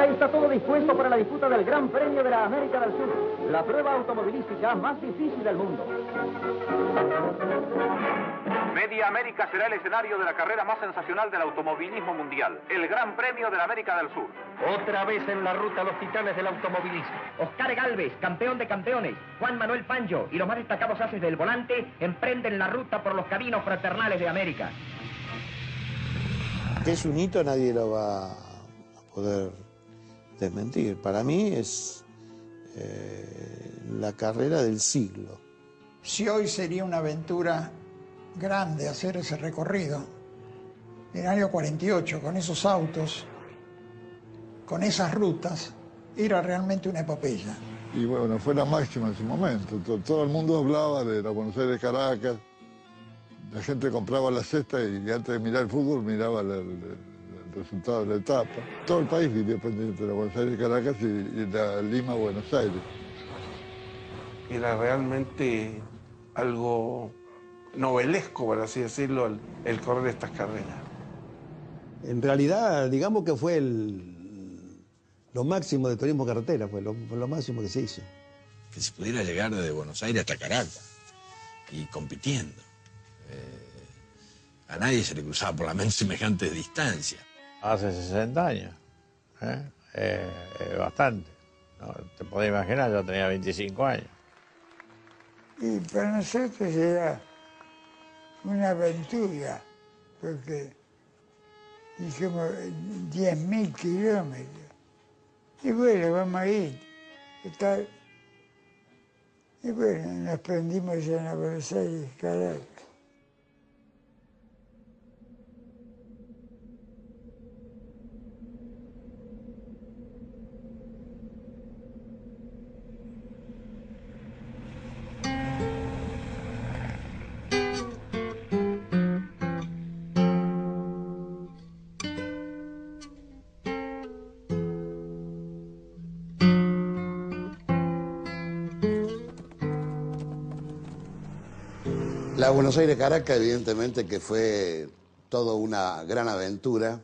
Ya está todo dispuesto para la disputa del Gran Premio de la América del Sur, la prueba automovilística más difícil del mundo. Media América será el escenario de la carrera más sensacional del automovilismo mundial, el Gran Premio de la América del Sur. Otra vez en la ruta los titanes del automovilismo. Oscar Gálvez, campeón de campeones, Juan Manuel Fangio y los más destacados haces del volante emprenden la ruta por los caminos fraternales de América. Es un hito, nadie lo va a poder desmentir. Para mí es la carrera del siglo. Si hoy sería una aventura grande hacer ese recorrido, en el año 48, con esos autos, con esas rutas, era realmente una epopeya. Y bueno, fue la máxima en su momento. Todo el mundo hablaba de la Buenos Aires-Caracas. La gente compraba la cesta y antes de mirar el fútbol miraba el resultado de la etapa. Todo el país vivía pendiente de la Buenos Aires-Caracas y la Lima-Buenos Aires. Era realmente algo novelesco, por así decirlo, el correr estas carreras. En realidad, digamos que fue lo máximo de turismo carretera, fue lo máximo que se hizo. Que se pudiera llegar desde Buenos Aires hasta Caracas y compitiendo. A nadie se le cruzaba por la mente semejante distancia. Hace 60 años, bastante. No, te podés imaginar, yo tenía 25 años. Y para nosotros era una aventura, porque dijimos 10.000 kilómetros. Y bueno, vamos a ir. Y bueno, nos prendimos ya en la Buenos Aires, Caracas. La Buenos Aires-Caracas, evidentemente que fue toda una gran aventura,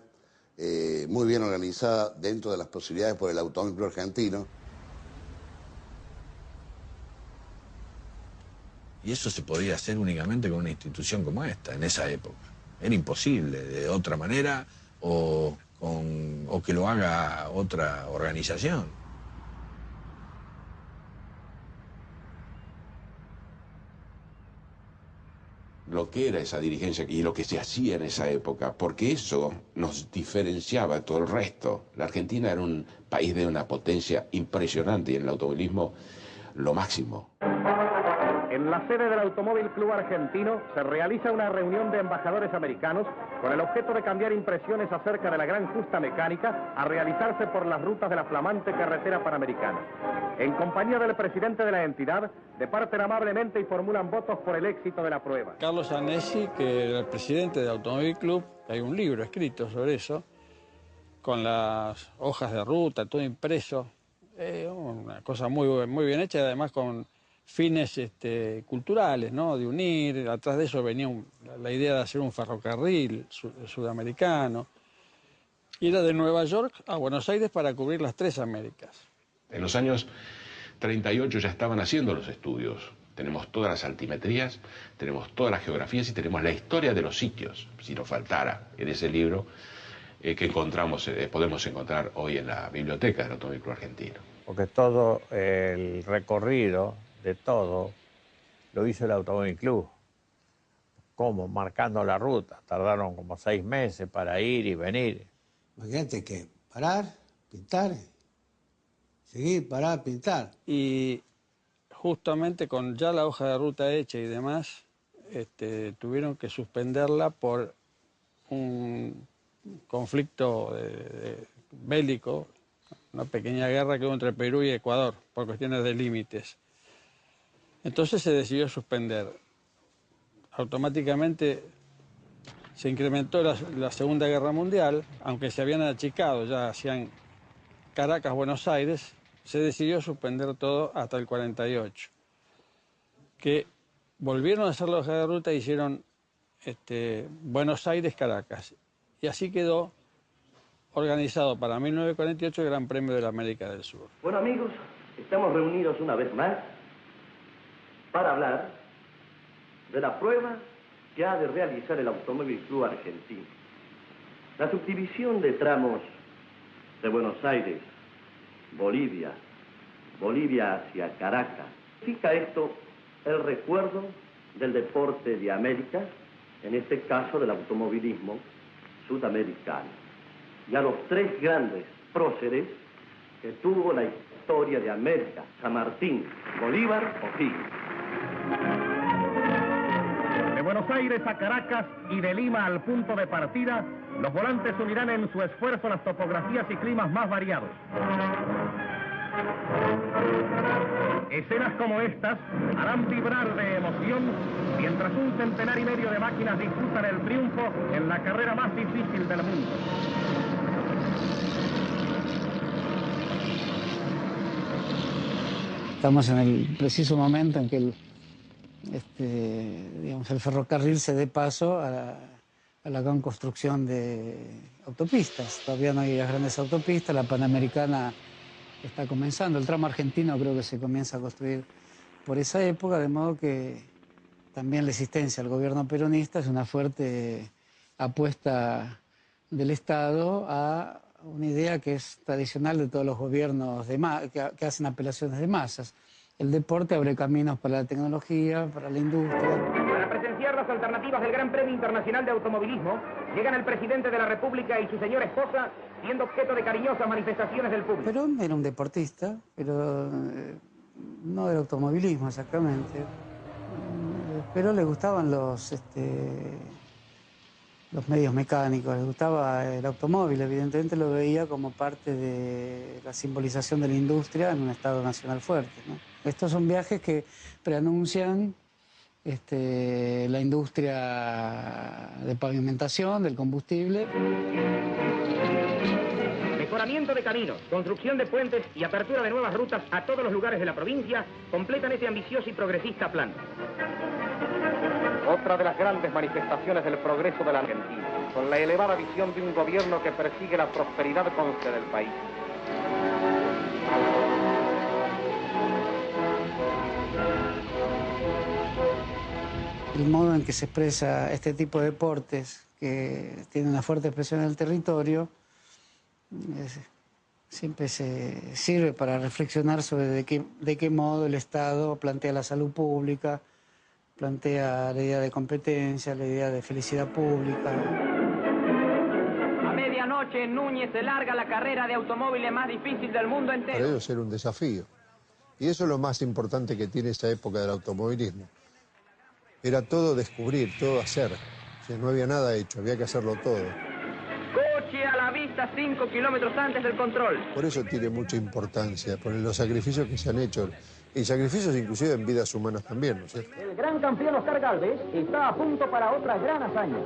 muy bien organizada dentro de las posibilidades por el Automóvil Club Argentino. Y eso se podía hacer únicamente con una institución como esta, en esa época. Era imposible de otra manera o que lo haga otra organización. Lo que era esa dirigencia y lo que se hacía en esa época, porque eso nos diferenciaba de todo el resto. La Argentina era un país de una potencia impresionante y en el automovilismo lo máximo. En la sede del Automóvil Club Argentino se realiza una reunión de embajadores americanos con el objeto de cambiar impresiones acerca de la gran justa mecánica a realizarse por las rutas de la flamante carretera panamericana. En compañía del presidente de la entidad, departen amablemente y formulan votos por el éxito de la prueba. Carlos Anesi, que era el presidente del Automóvil Club, hay un libro escrito sobre eso, con las hojas de ruta, todo impreso, una cosa muy bien hecha, además con fines culturales, ¿no? De unir. Atrás de eso venía la idea de hacer un ferrocarril sudamericano. Y era de Nueva York a Buenos Aires para cubrir las tres Américas. En los años 38 ya estaban haciendo los estudios. Tenemos todas las altimetrías, tenemos todas las geografías y tenemos la historia de los sitios, si nos faltara, en ese libro que encontramos, podemos encontrar hoy en la biblioteca del Automóvil Club Argentino. Porque todo el recorrido de todo lo hizo el Automóvil Club. ¿Cómo? Marcando la ruta. Tardaron como 6 meses para ir y venir. Imagínate que parar, pintar, seguir, parar, pintar. Y justamente con ya la hoja de ruta hecha y demás, tuvieron que suspenderla por un conflicto bélico, una pequeña guerra que hubo entre Perú y Ecuador, por cuestiones de límites. Entonces se decidió suspender. Automáticamente se incrementó la Segunda Guerra Mundial, aunque se habían achicado, ya hacían Caracas-Buenos Aires, se decidió suspender todo hasta el 48. Que volvieron a hacer la hoja de ruta e hicieron Buenos Aires-Caracas. Y así quedó organizado para 1948 el Gran Premio de la América del Sur. Bueno, amigos, estamos reunidos una vez más para hablar de la prueba que ha de realizar el Automóvil Club Argentino. La subdivisión de tramos de Buenos Aires, Bolivia hacia Caracas. Significa esto el recuerdo del deporte de América, en este caso del automovilismo sudamericano, y a los tres grandes próceres que tuvo la historia de América: San Martín, Bolívar, O'Higgins. De Buenos Aires a Caracas y de Lima al punto de partida, los volantes unirán en su esfuerzo las topografías y climas más variados. Escenas como estas harán vibrar de emoción mientras 1,5 centenares de máquinas disputan el triunfo en la carrera más difícil del mundo. Estamos en el preciso momento en que el ferrocarril se dé paso a la gran construcción de autopistas. Todavía no hay las grandes autopistas, la Panamericana está comenzando, el tramo argentino creo que se comienza a construir por esa época, de modo que también la existencia del gobierno peronista es una fuerte apuesta del Estado a una idea que es tradicional de todos los gobiernos que hacen apelaciones de masas. El deporte abre caminos para la tecnología, para la industria. Para presenciar las alternativas del Gran Premio Internacional de Automovilismo, llegan el presidente de la República y su señora esposa, siendo objeto de cariñosas manifestaciones del público. Perón era un deportista, pero no del automovilismo exactamente. Pero le gustaban los medios mecánicos, le gustaba el automóvil, evidentemente lo veía como parte de la simbolización de la industria en un Estado nacional fuerte, ¿no? Estos son viajes que preanuncian la industria de pavimentación, del combustible. Mejoramiento de caminos, construcción de puentes y apertura de nuevas rutas a todos los lugares de la provincia completan ese ambicioso y progresista plan. Otra de las grandes manifestaciones del progreso de la Argentina, con la elevada visión de un gobierno que persigue la prosperidad constante del país. El modo en que se expresa este tipo de deportes, que tiene una fuerte expresión en el territorio, siempre se sirve para reflexionar sobre de qué modo el Estado plantea la salud pública, plantea la idea de competencia, la idea de felicidad pública. A medianoche en Núñez se larga la carrera de automóviles más difícil del mundo entero. Para ellos era un desafío. Y eso es lo más importante que tiene esa época del automovilismo. Era todo descubrir, todo hacer. O sea, no había nada hecho, había que hacerlo todo. Coche a la vista 5 kilómetros antes del control. Por eso tiene mucha importancia, por los sacrificios que se han hecho. Y sacrificios inclusive en vidas humanas también, ¿no es cierto? El gran campeón Oscar Gálvez está a punto para otra gran hazaña.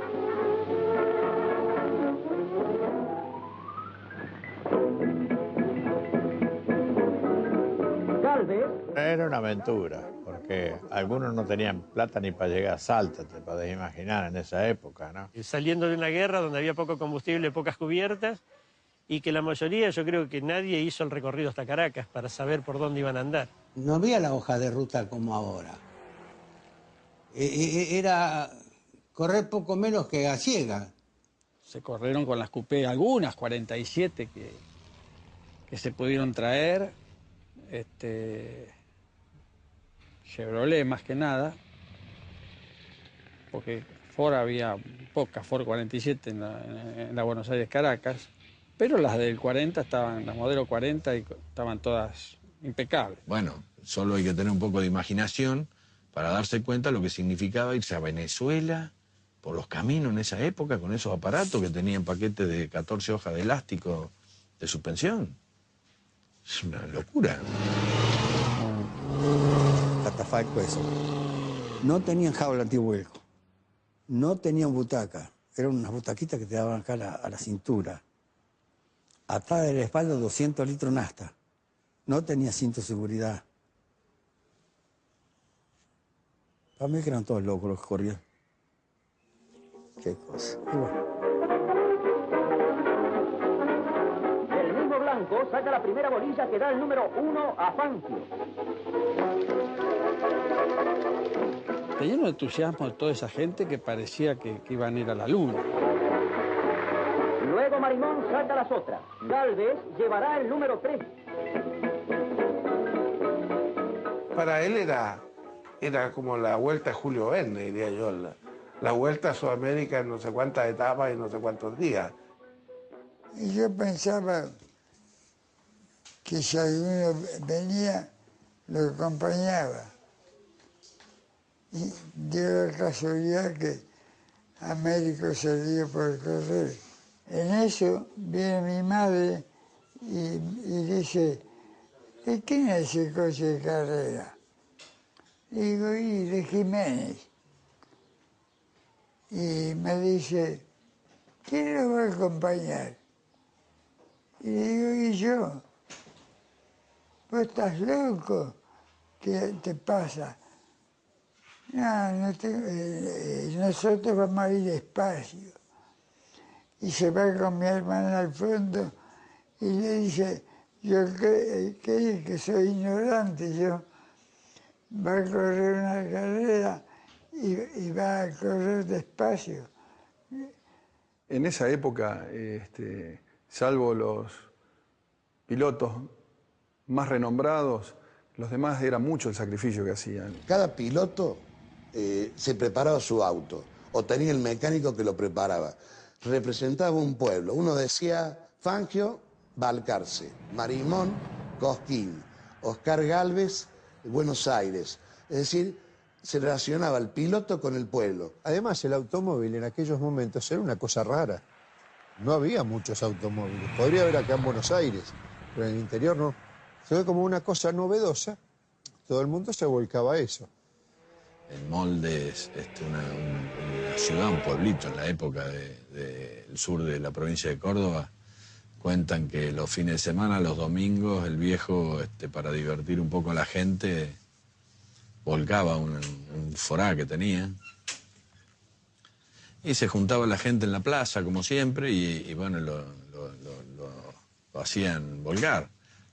Gálvez Era una aventura, porque algunos no tenían plata ni para llegar a Salta, te podés imaginar, en esa época, ¿no? Saliendo de una guerra donde había poco combustible, pocas cubiertas, y que la mayoría, yo creo que nadie hizo el recorrido hasta Caracas para saber por dónde iban a andar. No había la hoja de ruta como ahora. Era correr poco menos que a ciega. Se corrieron con las coupé, algunas 47 que se pudieron traer. Chevrolet más que nada, porque Ford había pocas, Ford 47 en la Buenos Aires Caracas, pero las del 40 estaban, las modelo 40 estaban todas impecables. Bueno, solo hay que tener un poco de imaginación para darse cuenta lo que significaba irse a Venezuela por los caminos en esa época con esos aparatos que tenían paquetes de 14 hojas de elástico de suspensión. Es una locura. Catafalco eso. No tenían jaula antivuelco. No tenían butaca. Eran unas butaquitas que te daban acá a la cintura. Atada de la espalda 200 litros nafta. No tenía cinto de seguridad. Para mí que eran todos locos los que corrían. Qué cosa. Y bueno. loco saca la primera bolilla que da el número 1 a Fangio. Te lleno de entusiasmo de toda esa gente que parecía que iban a ir a la luna. Luego Marimón saca las otras. Galvez llevará el número 3. Para él era como la vuelta a Julio Verne, diría yo. La vuelta a Sudamérica en no sé cuántas etapas y no sé cuántos días. Y yo pensaba que si alguno venía, lo acompañaba. Y dio la casualidad que Américo salió por correr. En eso viene mi madre y dice, ¿y quién es ese coche de carrera? Digo, y de Jiménez. Y me dice, ¿quién lo va a acompañar? Y digo, ¿y yo? ¿Vos estás loco? ¿Qué te pasa? No, nosotros vamos a ir despacio. Y se va con mi hermana al fondo y le dice, yo que soy ignorante, yo va a correr una carrera y va a correr despacio. En esa época, salvo los pilotos más renombrados, los demás era mucho el sacrificio que hacían. Cada piloto se preparaba su auto o tenía el mecánico que lo preparaba. Representaba un pueblo. Uno decía Fangio, Balcarce, Marimón, Cosquín, Oscar Galvez, Buenos Aires. Es decir, se relacionaba el piloto con el pueblo. Además, el automóvil en aquellos momentos era una cosa rara. No había muchos automóviles. Podría haber acá en Buenos Aires, pero en el interior no. Se ve como una cosa novedosa. Todo el mundo se volcaba a eso. El Molde es una ciudad, un pueblito en la época del sur de la provincia de Córdoba. Cuentan que los fines de semana, los domingos, el viejo, para divertir un poco a la gente, volcaba un forá que tenía. Y se juntaba la gente en la plaza, como siempre, y bueno, lo hacían volcar.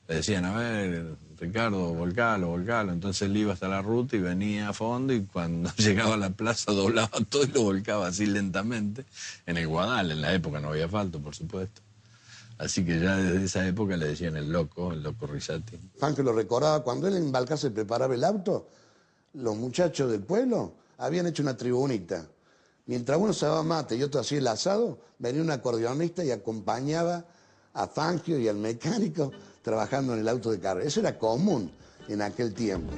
Le decían, a ver, Ricardo, volcalo. Entonces él iba hasta la ruta y venía a fondo, y cuando llegaba a la plaza doblaba todo y lo volcaba así lentamente. En el Guadal, en la época no había asfalto, por supuesto. Así que ya desde esa época le decían el loco Rizzati. Fangio lo recordaba, cuando él en Balcarce preparaba el auto, los muchachos del pueblo habían hecho una tribunita. Mientras uno se daba mate y otro hacía el asado, venía un acordeonista y acompañaba a Fangio y al mecánico trabajando en el auto de carrera. Eso era común en aquel tiempo.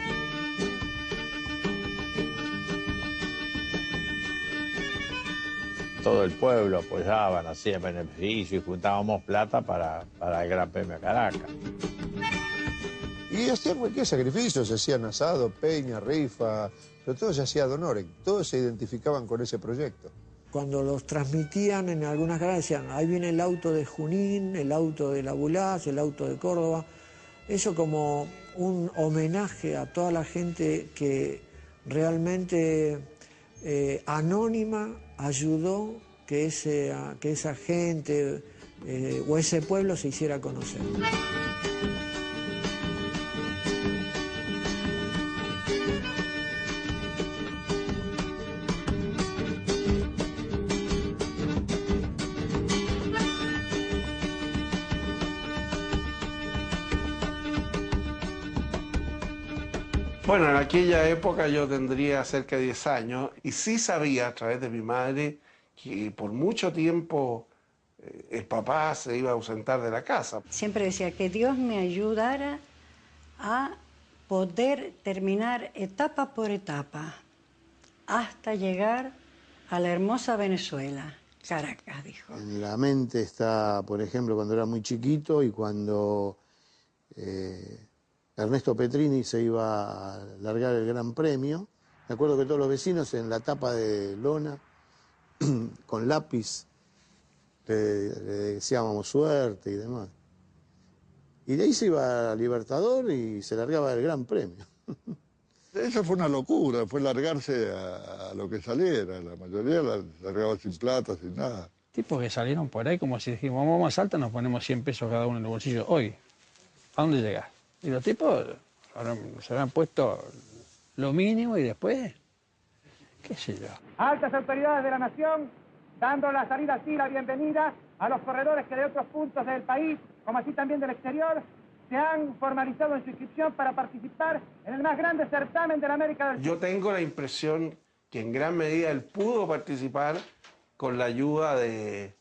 Todo el pueblo apoyaban, hacía beneficio y juntábamos plata para el Gran Premio de Caracas. Y hacían cualquier sacrificio, se hacían asado, peña, rifa, pero todo se hacía de honor, todos se identificaban con ese proyecto. Cuando los transmitían en algunas carreras decían, ahí viene el auto de Junín, el auto de La Bulaz, el auto de Córdoba. Eso como un homenaje a toda la gente que realmente anónima ayudó que esa gente o ese pueblo se hiciera conocer. Bueno, en aquella época yo tendría cerca de 10 años y sí sabía a través de mi madre que por mucho tiempo el papá se iba a ausentar de la casa. Siempre decía que Dios me ayudara a poder terminar etapa por etapa hasta llegar a la hermosa Venezuela. Caracas, dijo. En la mente está, por ejemplo, cuando era muy chiquito y cuando Ernesto Petrini se iba a largar el Gran Premio. Me acuerdo que todos los vecinos en la tapa de lona, con lápiz, le deseábamos suerte y demás. Y de ahí se iba a Libertador y se largaba el Gran Premio. Eso fue una locura, fue largarse a lo que saliera. La mayoría la largaba sin plata, sin nada. Tipos que salieron por ahí como si dijimos, vamos a Salta, nos ponemos 100 pesos cada uno en el bolsillo. Hoy, ¿a dónde llegás? Y los tipos se habían puesto lo mínimo y después, qué sé yo. Altas autoridades de la nación dando la salida así, la bienvenida a los corredores que de otros puntos del país, como así también del exterior, se han formalizado en su inscripción para participar en el más grande certamen de la América del Sur. Yo tengo la impresión que en gran medida él pudo participar con la ayuda del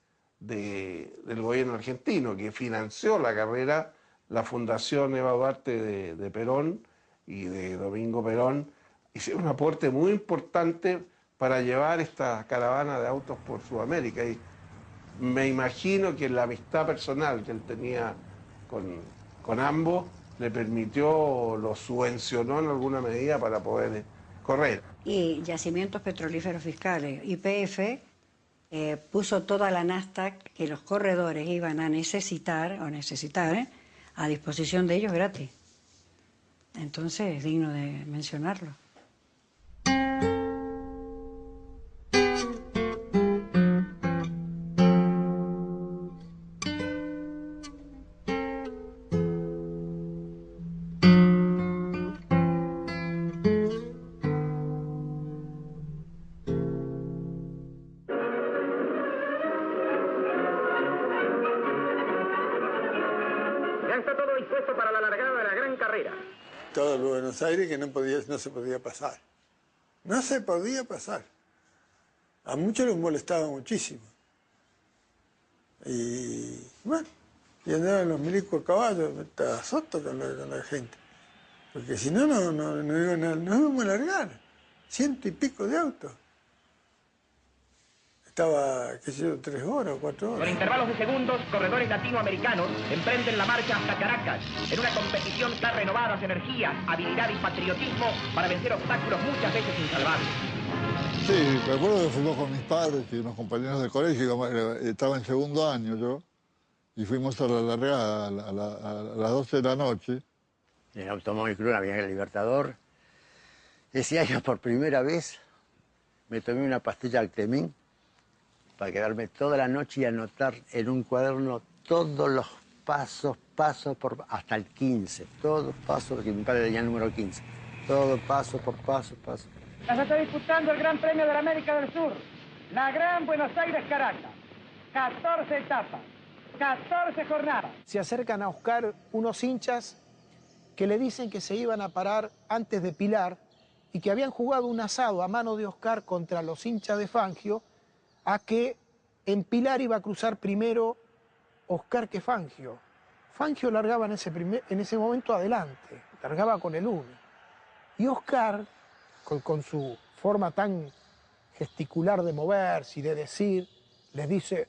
gobierno argentino, que financió la carrera, la Fundación Eva Duarte de Perón y de Domingo Perón, hicieron un aporte muy importante para llevar esta caravana de autos por Sudamérica. Y me imagino que la amistad personal que él tenía con ambos le permitió, lo subvencionó en alguna medida para poder correr. Y Yacimientos Petrolíferos Fiscales, YPF, puso toda la nafta que los corredores iban a necesitar a disposición de ellos gratis. Entonces es digno de mencionarlo. Ya está todo dispuesto para la largada de la gran carrera. Todo el Buenos Aires que no se podía pasar. No se podía pasar. A muchos les molestaba muchísimo. Y bueno, y andaban los milicos a caballo, estaba soto con la gente. Porque si no, no íbamos a largar. 100 y pico de autos. Estaba, qué sé yo, 3 horas, 4 horas. Con intervalos de segundos, corredores latinoamericanos emprenden la marcha hasta Caracas, en una competición que ha renovado las energías, habilidad y patriotismo para vencer obstáculos muchas veces insalvables. Sí, recuerdo que fuimos con mis padres y unos compañeros de colegio, estaba en segundo año yo, y fuimos a la largada a las 12 de la noche. En el Automóvil Club, en la Avenida Libertador, ese año por primera vez me tomé una pastilla Altemín para quedarme toda la noche y anotar en un cuaderno todos los pasos hasta el 15. Todos pasos, porque mi padre tenía el número 15. Todo paso por paso. Ya se está disputando el Gran Premio de la América del Sur. La Gran Buenos Aires-Caracas. 14 etapas, 14 jornadas. Se acercan a Oscar unos hinchas que le dicen que se iban a parar antes de Pilar y que habían jugado un asado a mano de Oscar contra los hinchas de Fangio, a que en Pilar iba a cruzar primero Oscar que Fangio. Fangio largaba en ese momento adelante, largaba con el 1. Y Oscar, con su forma tan gesticular de moverse y de decir, les dice,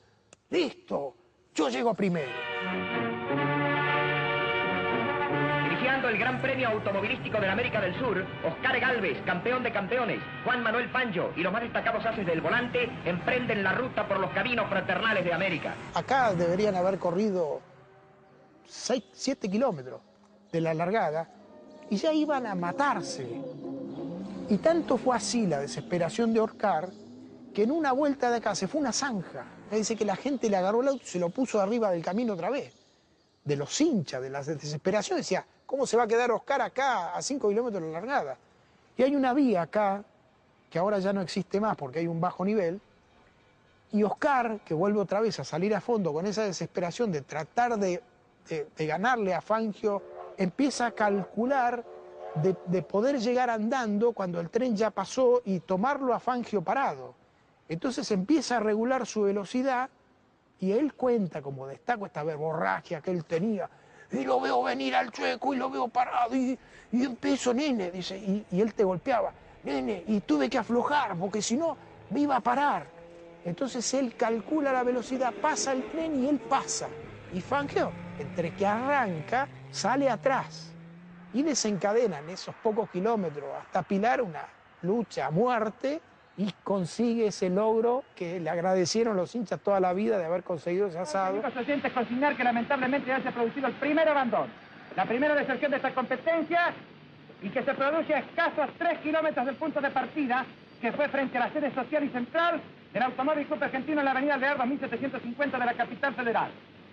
listo, yo llego primero. Dirigiendo el Gran Premio Automovilístico de la América del Sur, Oscar Gálvez, campeón de campeones, Juan Manuel Fangio y los más destacados haces del volante emprenden la ruta por los caminos fraternales de América. Acá deberían haber corrido 7 kilómetros de la largada y ya iban a matarse. Y tanto fue así la desesperación de Oscar que en una vuelta de acá se fue una zanja. Dice que la gente le agarró el auto y se lo puso arriba del camino otra vez. De los hinchas, de la desesperación, decía, ¿cómo se va a quedar Oscar acá a 5 kilómetros de la largada? Y hay una vía acá, que ahora ya no existe más porque hay un bajo nivel, y Oscar, que vuelve otra vez a salir a fondo con esa desesperación de tratar de ganarle a Fangio, empieza a calcular de poder llegar andando cuando el tren ya pasó y tomarlo a Fangio parado. Entonces empieza a regular su velocidad y él cuenta, como destaco esta verborragia que él tenía, y lo veo venir al chueco y lo veo parado y empiezo, nene, dice, y él te golpeaba, nene, y tuve que aflojar porque si no me iba a parar. Entonces él calcula la velocidad, pasa el tren y él pasa. Y Fangio, entre que arranca, sale atrás y desencadenan esos pocos kilómetros hasta Pilar una lucha a muerte y consigue ese logro que le agradecieron los hinchas toda la vida de haber conseguido ese asado. Los oyentes consignar que lamentablemente ya se ha producido el primer abandono, la primera deserción de esta competencia y que se produce a escasos 3 kilómetros del punto de partida, que fue frente a la sede social y central del Automóvil Club Argentino en la avenida Alvear 2750 de la capital federal.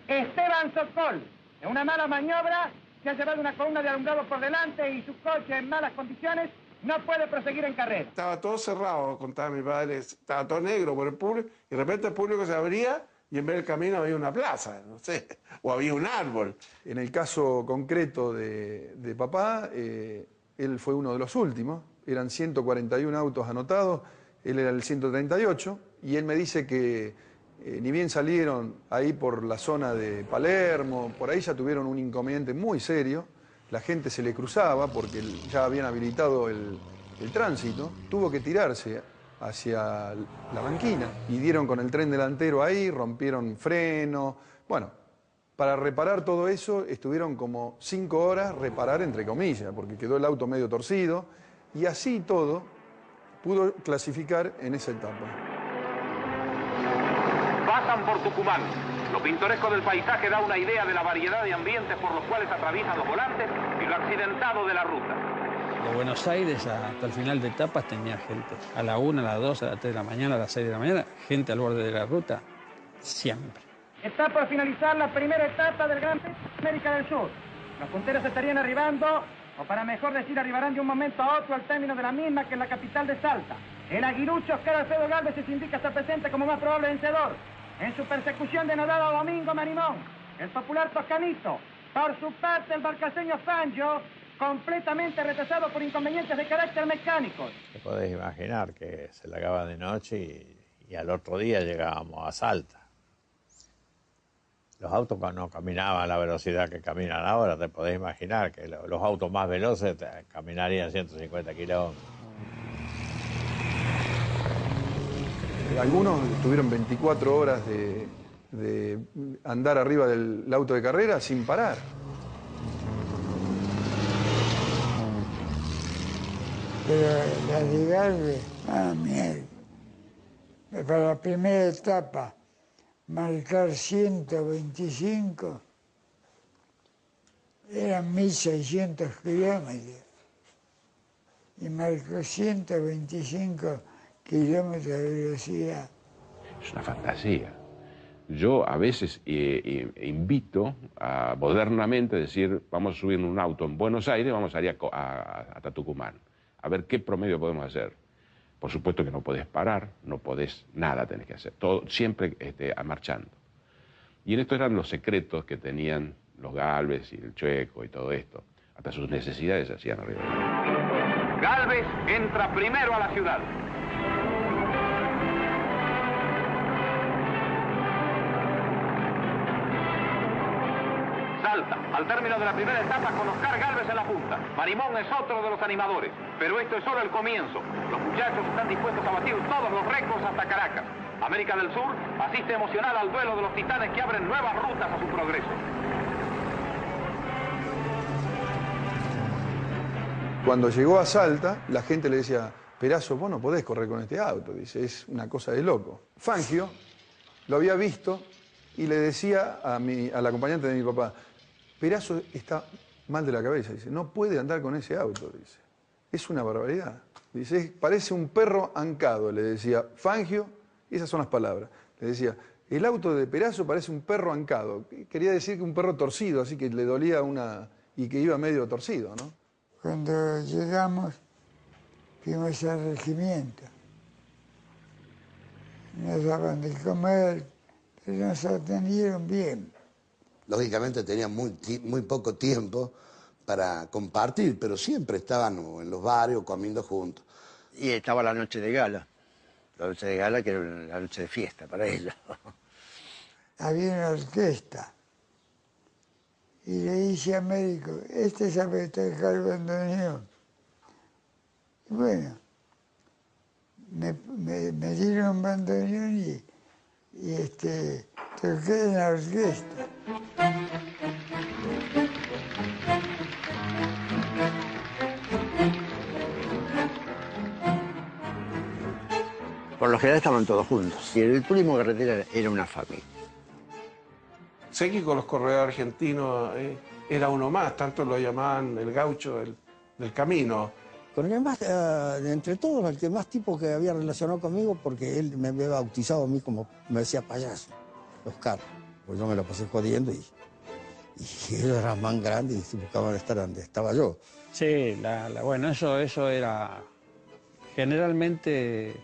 Esteban Sokol, en una mala maniobra, se ha llevado una columna de alumbrado por delante y su coche en malas condiciones no puede proseguir en carrera. Estaba todo cerrado, contaba mi padre, estaba todo negro por el público, y de repente el público se abría y en vez del camino había una plaza, no sé, o había un árbol. En el caso concreto de papá, él fue uno de los últimos, eran 141 autos anotados, él era el 138, y él me dice que ni bien salieron ahí por la zona de Palermo, por ahí ya tuvieron un inconveniente muy serio, la gente se le cruzaba porque ya habían habilitado el tránsito, tuvo que tirarse hacia la banquina y dieron con el tren delantero ahí, rompieron freno. Bueno, para reparar todo eso estuvieron como 5 horas, reparar entre comillas, porque quedó el auto medio torcido y así todo pudo clasificar en esa etapa. Pasan por Tucumán. Lo pintoresco del paisaje da una idea de la variedad de ambientes por los cuales atraviesan los volantes y lo accidentado de la ruta. De Buenos Aires hasta el final de etapas tenía gente. A la 1, a las 2, a las 3 de la mañana, a las 6 de la mañana, gente al borde de la ruta, siempre. Está por finalizar la primera etapa del Gran Premio de América del Sur. Los punteros estarían arribando, o para mejor decir, arribarán de un momento a otro al término de la misma, que es la capital de Salta. El aguilucho Oscar Alfredo Gálvez se indica estar presente como más probable vencedor. En su persecución denodada a Domingo Marimón, el popular Toscanito. Por su parte, el barcaseño Fangio, completamente retrasado por inconvenientes de carácter mecánico. Te podés imaginar que se largaba de noche y al otro día llegábamos a Salta. Los autos no caminaban a la velocidad que caminan ahora, te podés imaginar que los autos más veloces caminarían 150 kilómetros. Algunos tuvieron 24 horas de andar arriba del auto de carrera sin parar. Pero la de Gálvez, mierda. Para la primera etapa, marcar 125, eran 1.600 kilómetros. Y marcó 125 kilómetros de velocidad. Es una fantasía. Yo a veces invito a modernamente decir, vamos a subir un auto en Buenos Aires, vamos a ir hasta Tucumán, a ver qué promedio podemos hacer. Por supuesto que no podés parar, no podés nada, tenés que hacer, todo siempre marchando. Y en esto eran los secretos que tenían los Gálvez y el Chueco y todo esto. Hasta sus necesidades se hacían arriba. Gálvez entra primero a la ciudad. Salta, al término de la primera etapa, con Oscar Gálvez en la punta. Marimón es otro de los animadores, pero esto es solo el comienzo. Los muchachos están dispuestos a batir todos los récords hasta Caracas. América del Sur asiste emocionada al duelo de los titanes que abren nuevas rutas a su progreso. Cuando llegó a Salta, la gente le decía, Perazo, vos no podés correr con este auto, dice, es una cosa de loco. Fangio lo había visto y le decía al acompañante de mi papá, Perazo está mal de la cabeza, dice, no puede andar con ese auto, dice, es una barbaridad. Dice, parece un perro ancado, le decía Fangio, esas son las palabras. Le decía, el auto de Perazo parece un perro ancado. Quería decir que un perro torcido, así que le dolía y que iba medio torcido, ¿no? Cuando llegamos, fuimos al regimiento. Nos daban de comer, pero nos atendieron bien. Lógicamente tenían muy poco tiempo para compartir, pero siempre estaban en los barrios comiendo juntos. Y estaba la noche de gala. La noche de gala, que era la noche de fiesta para ellos. Había una orquesta. Y le dije a Américo, sabe tocar el bandoneón. Y bueno, me dieron un bandoneón y toqué en la orquesta. Por lo general estaban todos juntos. Y el turismo carretera era una familia. Sé que con los corredores argentinos era uno más, tanto lo llamaban el gaucho del camino. Con el que más, entre todos, el que más tipo que había relacionado conmigo, porque él me había bautizado a mí como, me decía payaso, Oscar. Pues yo me lo pasé jodiendo y ellos eran más grandes y buscaban estar donde estaba yo. Sí, bueno, eso era... Generalmente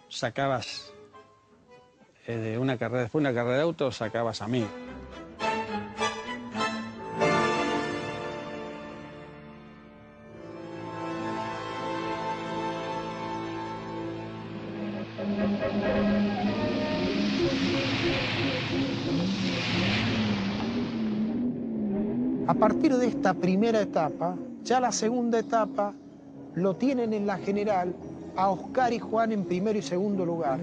sacabas de una carrera, después de una carrera de auto, sacabas amigos. A partir de esta primera etapa, ya la segunda etapa lo tienen en la general a Oscar y Juan en primero y segundo lugar.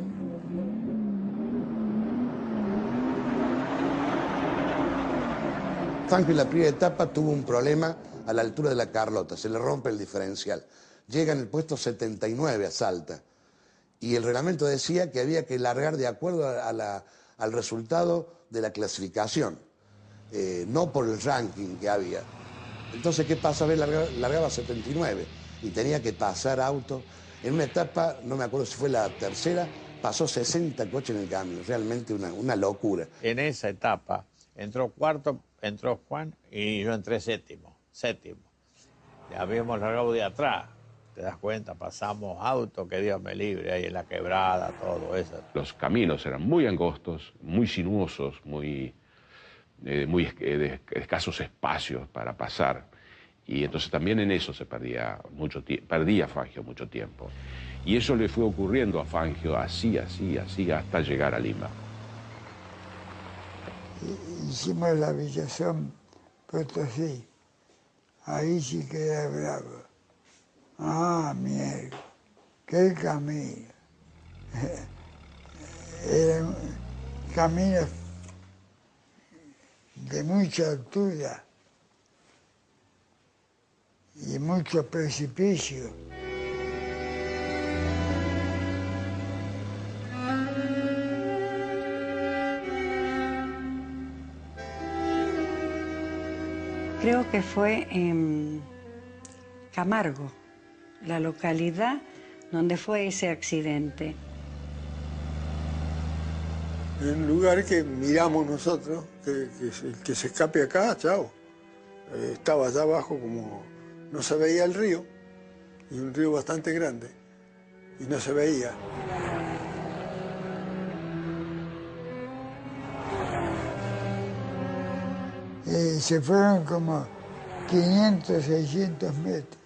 Fangio en la primera etapa tuvo un problema a la altura de la Carlota, se le rompe el diferencial. Llega en el puesto 79 a Salta y el reglamento decía que había que largar de acuerdo al resultado de la clasificación, no por el ranking que había. Entonces, ¿qué pasa? Largaba 79 y tenía que pasar auto. En una etapa, no me acuerdo si fue la tercera, pasó 60 coches en el camino, realmente una locura. En esa etapa entró cuarto, entró Juan y yo entré séptimo. Ya habíamos largado de atrás, te das cuenta, pasamos auto, que Dios me libre, ahí en la quebrada, todo eso. Los caminos eran muy angostos, muy sinuosos, muy de escasos espacios para pasar. Y entonces también en eso se perdía Fangio mucho tiempo. Y eso le fue ocurriendo a Fangio así, hasta llegar a Lima. Hicimos la Villazón Potosí. Ahí sí que era bravo. Ah, mierda, qué camino. Eran caminos de mucha altura y mucho precipicio. Creo que fue en Camargo, la localidad donde fue ese accidente. En un lugar que miramos nosotros, que se escape acá, chao. Estaba allá abajo como no se veía el río, y un río bastante grande, y no se veía. Se fueron como 500, 600 metros,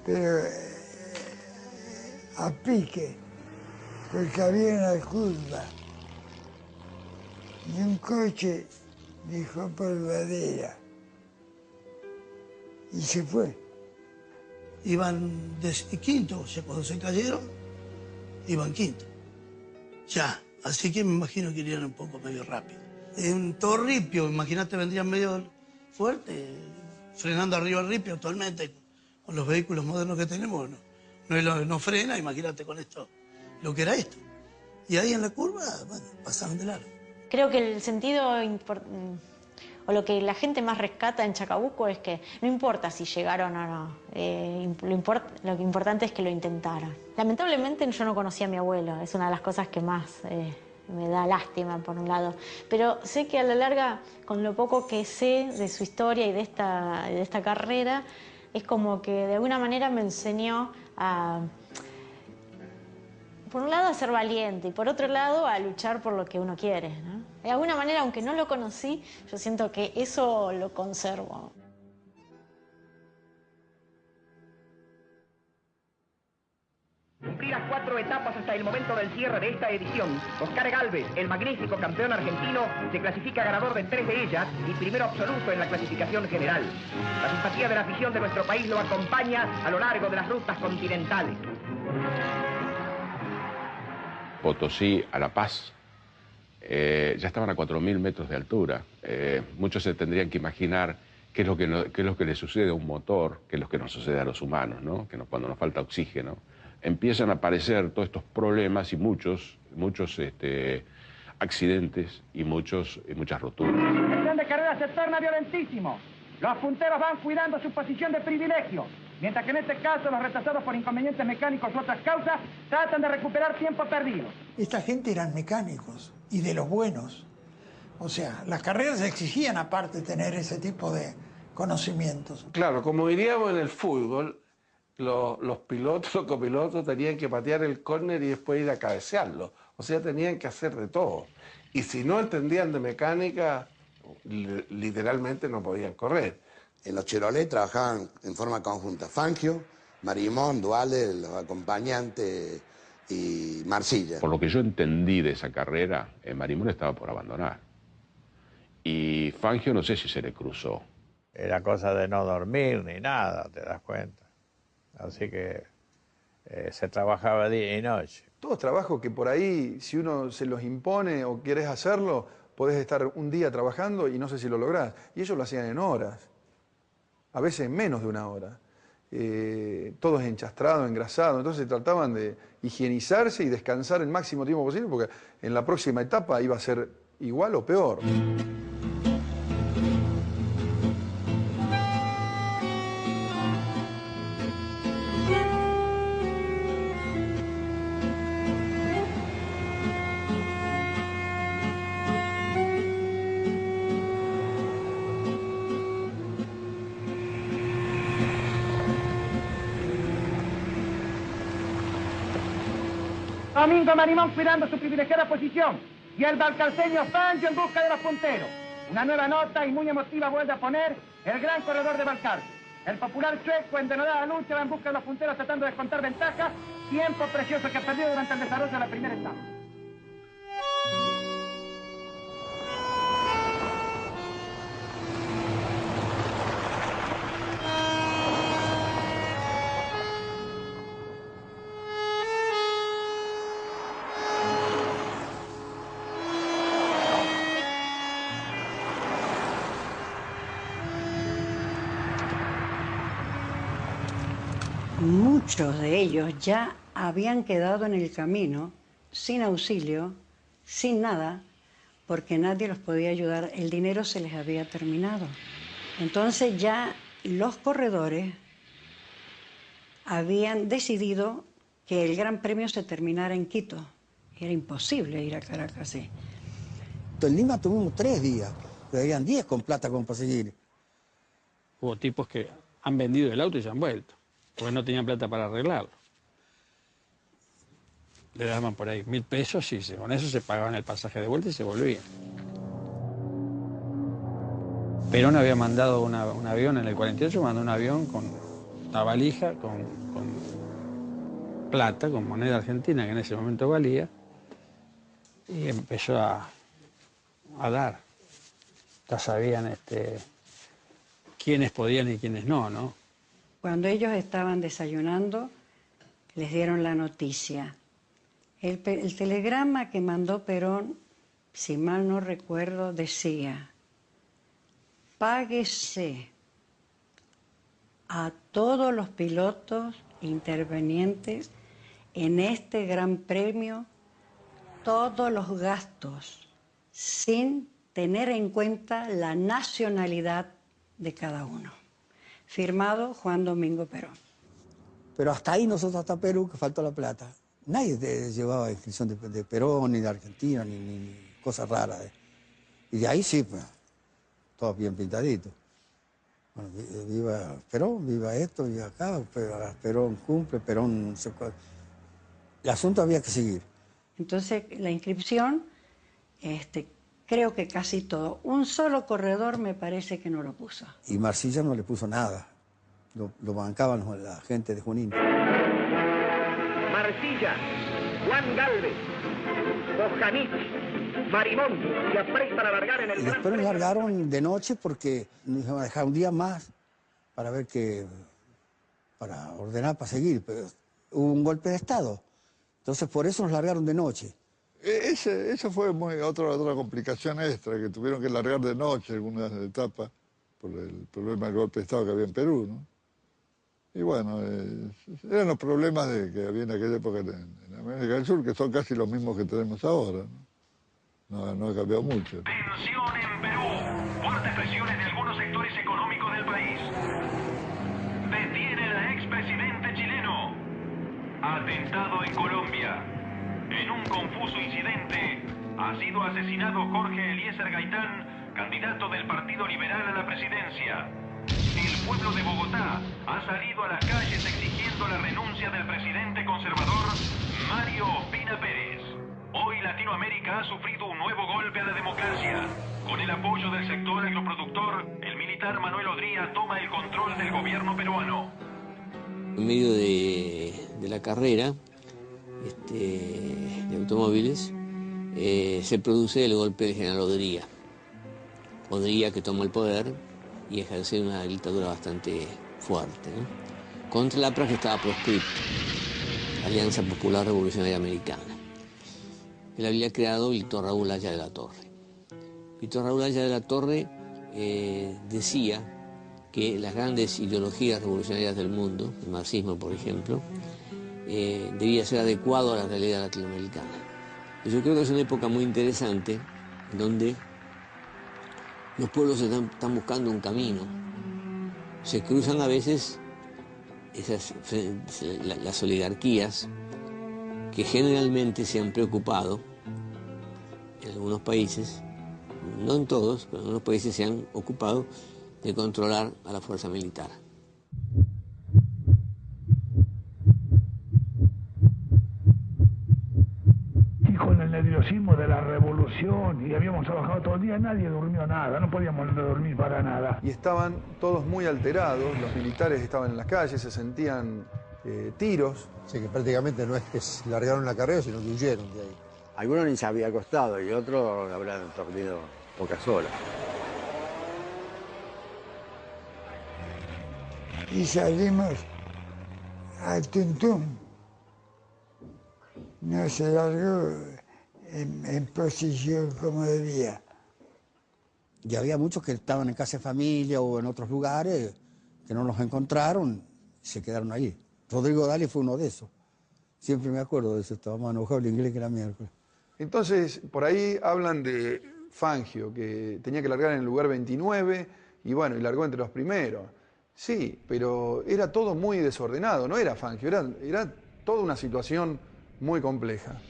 pero a pique, porque había una curva y un coche dejó polvadera y se fue. Iban quinto, o sea, cuando se cayeron, iban quinto. Ya, así que me imagino que irían un poco medio rápido. En todo ripio, imagínate, vendrían medio fuerte, frenando arriba al ripio actualmente, con los vehículos modernos que tenemos, no frena, imagínate con esto, lo que era esto. Y ahí en la curva, bueno, pasaron de largo. Creo que el sentido, o lo que la gente más rescata en Chacabuco es que no importa si llegaron o no, lo que importante es que lo intentaron. Lamentablemente yo no conocía a mi abuelo, es una de las cosas que más me da lástima por un lado, pero sé que a la larga, con lo poco que sé de su historia y de esta carrera, es como que de alguna manera me enseñó a, por un lado, a ser valiente y por otro lado a luchar por lo que uno quiere, ¿no? De alguna manera, aunque no lo conocí, yo siento que eso lo conservo. Cumplidas 4 etapas hasta el momento del cierre de esta edición, Oscar Gálvez, el magnífico campeón argentino, se clasifica ganador de 3 de ellas y primero absoluto en la clasificación general. La simpatía de la afición de nuestro país lo acompaña a lo largo de las rutas continentales. Potosí a La Paz, ya estaban a 4.000 metros de altura. Muchos se tendrían que imaginar qué es lo que le sucede a un motor, qué es lo que nos sucede a los humanos, ¿no? Cuando nos falta oxígeno. Empiezan a aparecer todos estos problemas y muchos accidentes y muchas roturas. El tren de carrera se torna violentísimo. Los punteros van cuidando su posición de privilegio, mientras que en este caso los retrasados por inconvenientes mecánicos u otras causas tratan de recuperar tiempo perdido. Esta gente eran mecánicos y de los buenos. O sea, las carreras exigían aparte tener ese tipo de conocimientos. Claro, como diríamos en el fútbol, los pilotos, los copilotos tenían que patear el córner y después ir a cabecearlo. O sea, tenían que hacer de todo. Y si no entendían de mecánica, literalmente no podían correr. En los Chevrolet trabajaban en forma conjunta Fangio, Marimón, Duale, los acompañantes y Marsilla. Por lo que yo entendí de esa carrera, Marimón estaba por abandonar. Y Fangio no sé si se le cruzó. Era cosa de no dormir ni nada, te das cuenta. Así que se trabajaba día y noche. Todos trabajos que por ahí, si uno se los impone o quieres hacerlo, podés estar un día trabajando y no sé si lo lográs. Y ellos lo hacían en horas, a veces en menos de una hora. Todos enchastrados, engrasados. Entonces trataban de higienizarse y descansar el máximo tiempo posible porque en la próxima etapa iba a ser igual o peor. Domingo Marimón cuidando su privilegiada posición y el valcarceño Fangio en busca de los punteros. Una nueva nota y muy emotiva vuelve a poner el gran corredor de Balcarce. El popular chueco en denodada lucha va en busca de los punteros tratando de contar ventajas, tiempo precioso que ha perdido durante el desarrollo de la primera etapa. Muchos de ellos ya habían quedado en el camino sin auxilio, sin nada, porque nadie los podía ayudar. El dinero se les había terminado. Entonces ya los corredores habían decidido que el Gran Premio se terminara en Quito. Era imposible ir a Caracas así. En Lima tuvimos 3 días, pero habían 10 con plata como para seguir. Hubo tipos que han vendido el auto y se han vuelto, porque no tenían plata para arreglarlo. Le daban por ahí 1.000 pesos y con eso se pagaban el pasaje de vuelta y se volvían. Perón había mandado un avión en el 48, mandó un avión con una valija, con plata, con moneda argentina que en ese momento valía, y empezó a dar. Ya sabían quiénes podían y quiénes no, ¿no? Cuando ellos estaban desayunando, les dieron la noticia. El telegrama que mandó Perón, si mal no recuerdo, decía: páguese a todos los pilotos intervenientes en este Gran Premio todos los gastos, sin tener en cuenta la nacionalidad de cada uno. Firmado Juan Domingo Perón. Pero hasta ahí nosotros, hasta Perú, que faltó la plata. Nadie llevaba inscripción de Perón, ni de Argentina, ni cosas raras. Y de ahí sí, pues, todo bien pintadito. Bueno, viva Perón, viva esto, viva acá, Perón cumple, Perón... El asunto había que seguir. Entonces, la inscripción, creo que casi todo. Un solo corredor me parece que no lo puso. Y Marsilla no le puso nada. Lo bancaban la gente de Junín. Marsilla, Juan Galvez, Bojanic, Marimón y Aprey para largar en el... Y después nos largaron de noche porque nos iban a dejar un día más para ver para ordenar, para seguir. Pero hubo un golpe de Estado. Entonces por eso nos largaron de noche. Eso fue otra complicación extra, que tuvieron que largar de noche algunas etapas por el problema del golpe de Estado que había en Perú, ¿no? Y bueno, eran los problemas que había en aquella época en América del Sur, que son casi los mismos que tenemos ahora, ¿no? no ha cambiado mucho. Tensión en Perú. Fuertes presiones de algunos sectores económicos del país. Detienen al expresidente chileno. Atentado en Colombia. En un confuso incidente, ha sido asesinado Jorge Eliezer Gaitán, candidato del Partido Liberal a la presidencia. El pueblo de Bogotá ha salido a las calles exigiendo la renuncia del presidente conservador Mario Ospina Pérez. Hoy Latinoamérica ha sufrido un nuevo golpe a la democracia. Con el apoyo del sector agroproductor, el militar Manuel Odría toma el control del gobierno peruano. En medio de la carrera de automóviles, se produce el golpe del general Odría. Odría que toma el poder y ejerce una dictadura bastante fuerte, ¿no? Contra el APRA, que estaba proscripto, Alianza Popular Revolucionaria Americana. Él había creado Víctor Raúl Haya de la Torre. Víctor Raúl Haya de la Torre decía que las grandes ideologías revolucionarias del mundo, el marxismo por ejemplo, debía ser adecuado a la realidad latinoamericana. Y yo creo que es una época muy interesante donde los pueblos están buscando un camino. Se cruzan a veces las oligarquías que generalmente se han preocupado, en algunos países, no en todos, pero en algunos países se han ocupado de controlar a la fuerza militar. Y con el nerviosismo de la revolución, y habíamos trabajado todo el día, nadie durmió nada, no podíamos dormir para nada. Y estaban todos muy alterados, los militares estaban en las calles, se sentían tiros. Sí, que prácticamente no es que se largaron la carrera, sino que huyeron de ahí. Algunos ni se había acostado y otros habrán dormido pocas horas. Y salimos al Tuntún. No se largó en posición como debía. Y había muchos que estaban en casa de familia o en otros lugares que no los encontraron y se quedaron ahí. Rodrigo Dali fue uno de esos. Siempre me acuerdo de eso, estábamos enojados el inglés que era miércoles. Entonces, por ahí hablan de Fangio, que tenía que largar en el lugar 29 y bueno, y largó entre los primeros. Sí, pero era todo muy desordenado, no era Fangio, era toda una situación muy compleja.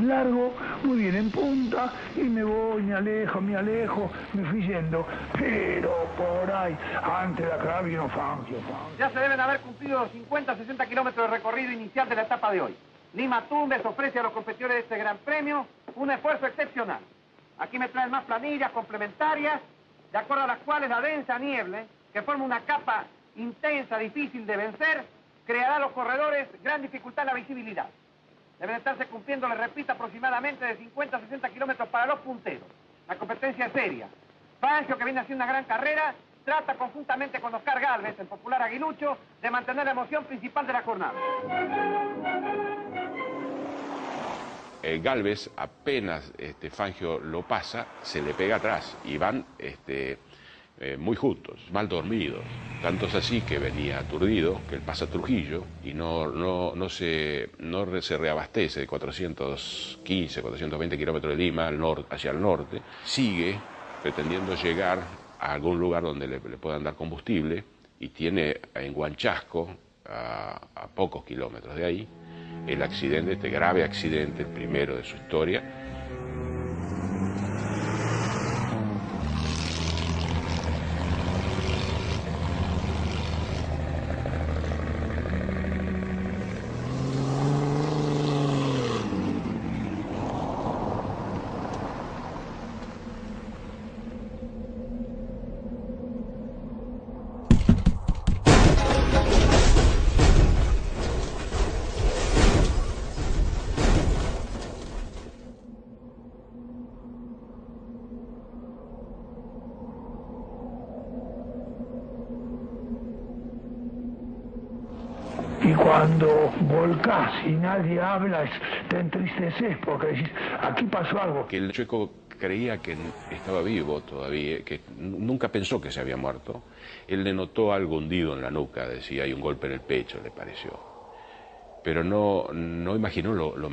Largo, muy bien en punta, y me voy, me alejo, me fui yendo. Pero por ahí, antes de acá vino Fangio. Ya se deben haber cumplido los 50-60 kilómetros de recorrido inicial de la etapa de hoy. Lima Tumbes ofrece a los competidores de este gran premio un esfuerzo excepcional. Aquí me traen más planillas complementarias, de acuerdo a las cuales la densa niebla, que forma una capa intensa, difícil de vencer, creará a los corredores gran dificultad en la visibilidad. Deben estarse cumpliendo, les repito, aproximadamente de 50 a 60 kilómetros para los punteros. La competencia es seria. Fangio, que viene haciendo una gran carrera, trata conjuntamente con Oscar Gálvez, el popular aguilucho, de mantener la emoción principal de la jornada. Gálvez, apenas Fangio lo pasa, se le pega atrás y van muy juntos, mal dormidos. Tanto es así que venía aturdido, que él pasa a Trujillo y no se reabastece de 415, 420 kilómetros de Lima hacia el norte. Sigue pretendiendo llegar a algún lugar donde le puedan dar combustible y tiene en Huanchasco, a pocos kilómetros de ahí, el accidente, este grave accidente, el primero de su historia. Y cuando volcás y nadie habla, te entristeces porque decís, aquí pasó algo. Que el chueco creía que estaba vivo todavía, que nunca pensó que se había muerto. Él le notó algo hundido en la nuca, decía, hay un golpe en el pecho, le pareció. Pero no imaginó lo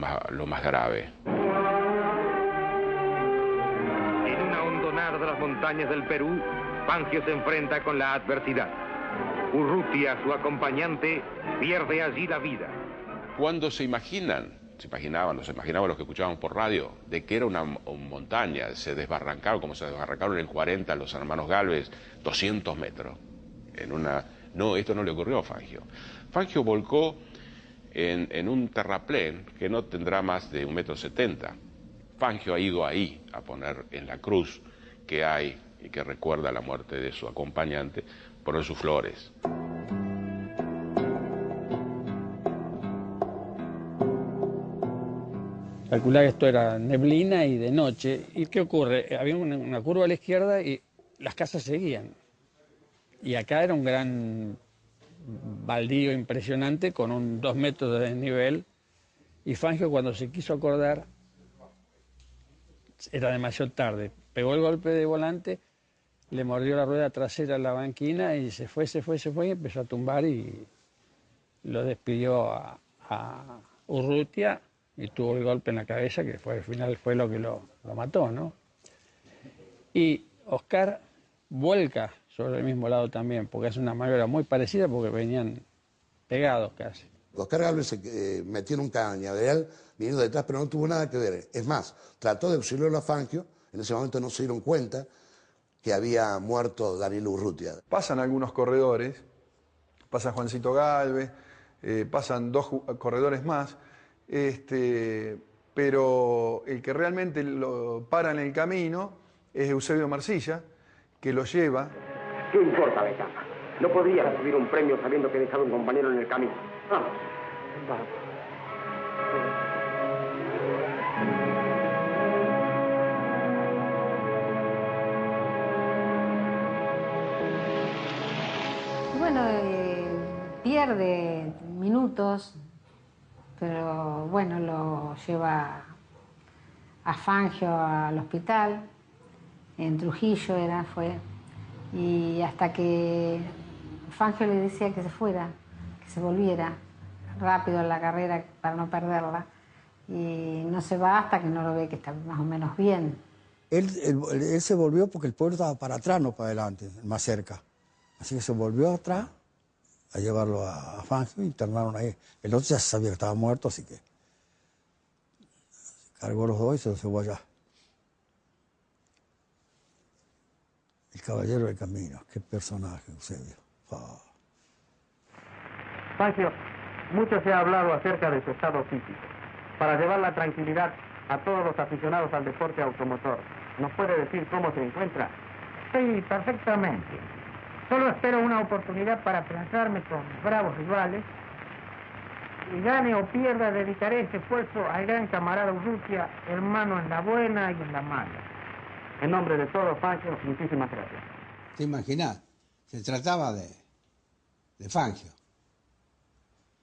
más grave. las montañas del Perú, Fangio se enfrenta con la adversidad. Urrutia, su acompañante, pierde allí la vida. Cuando se imaginaban los que escuchábamos por radio, de que era una montaña, se desbarrancaron, como se desbarrancaron en el 40 los hermanos Gálvez, 200 metros. No, esto no le ocurrió a Fangio. Fangio volcó en un terraplén que no tendrá más de 1,70 m. Fangio ha ido ahí a poner en la cruz que hay y que recuerda la muerte de su acompañante, poner sus flores. Calcular que esto era neblina y de noche. ¿Y qué ocurre? Había una curva a la izquierda y las casas seguían. Y acá era un gran baldío impresionante con 2 metros de desnivel. Y Fangio, cuando se quiso acordar, era demasiado tarde. Pegó el golpe de volante, le mordió la rueda trasera a la banquina y se fue y empezó a tumbar y lo despidió a Urrutia. Y tuvo el golpe en la cabeza, que al final fue lo que lo mató, ¿no? Y Oscar vuelca sobre el mismo lado también, porque es una maniobra muy parecida, porque venían pegados casi. Oscar Gálvez se metió en un cañaveral viniendo detrás, pero no tuvo nada que ver. Es más, trató de auxiliarlo a Fangio, en ese momento no se dieron cuenta que había muerto Daniel Urrutia. Pasan algunos corredores, pasa Juancito Gálvez, pasan 2 corredores más, pero el que realmente lo para en el camino es Eusebio Marcilla, que lo lleva. ¿Qué importa la etapa? No podría recibir un premio sabiendo que he dejado un compañero en el camino. Vamos. Vamos. Bueno, pierde minutos, pero bueno, lo lleva a Fangio al hospital, en Trujillo fue, y hasta que Fangio le decía que se fuera, que se volviera rápido en la carrera para no perderla, y no se va hasta que no lo ve que está más o menos bien. Él se volvió porque el pueblo estaba para atrás, no para adelante, más cerca. Así que se volvió atrás a llevarlo a Fangio y internaron ahí. El otro ya sabía que estaba muerto, así que cargó los 2 y se los llevó allá. El caballero del camino, qué personaje, Eusebio. Oh. Fangio, mucho se ha hablado acerca de su estado físico. Para llevar la tranquilidad a todos los aficionados al deporte automotor, ¿nos puede decir cómo se encuentra? Sí, perfectamente. Solo espero una oportunidad para afianzarme con bravos rivales. Y gane o pierda, dedicaré este esfuerzo al gran camarada Urrutia, hermano en la buena y en la mala. En nombre de todos, Fangio, muchísimas gracias. ¿Te imaginas? Se trataba de Fangio.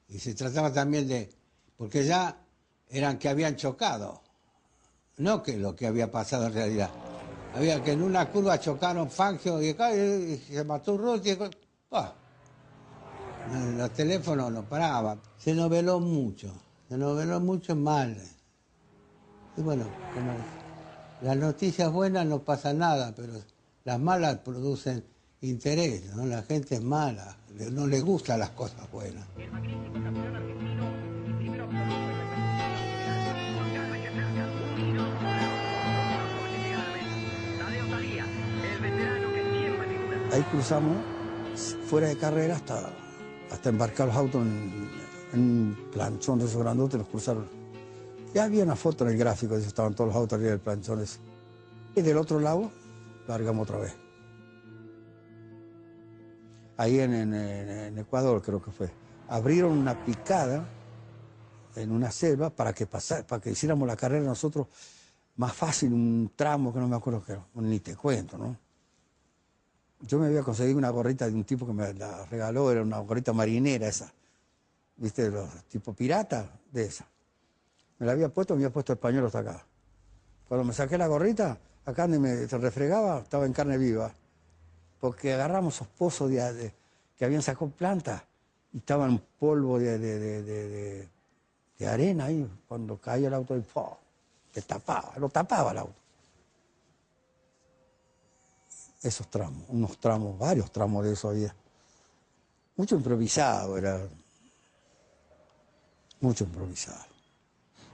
Y se trataba también de... porque ya eran que habían chocado. No que lo que había pasado en realidad. Había que en una curva chocaron Fangio y se mató Urrutia. Los teléfonos no paraban. Se noveló mucho mal. Y bueno, como las noticias buenas no pasa nada, pero las malas producen interés, ¿no? La gente es mala, no le gustan las cosas buenas. Ahí cruzamos, fuera de carrera, hasta embarcar los autos en un planchón de esos grandotes, los cruzaron. Ya había una foto en el gráfico, estaban todos los autos arriba del planchón ese. Y del otro lado, largamos otra vez. Ahí en Ecuador, creo que fue. Abrieron una picada en una selva para que hiciéramos la carrera nosotros más fácil, un tramo que no me acuerdo qué era, ni te cuento, ¿no? Yo me había conseguido una gorrita de un tipo que me la regaló, era una gorrita marinera esa, ¿viste? Los tipo pirata de esa. Me la había puesto el pañuelo hasta acá. Cuando me saqué la gorrita, acá donde me refregaba, estaba en carne viva. Porque agarramos esos pozos que habían sacado plantas y estaban polvo de arena ahí. Cuando caía el auto, lo tapaba el auto. esos tramos, unos tramos, varios tramos de eso había. Mucho improvisado, era mucho improvisado.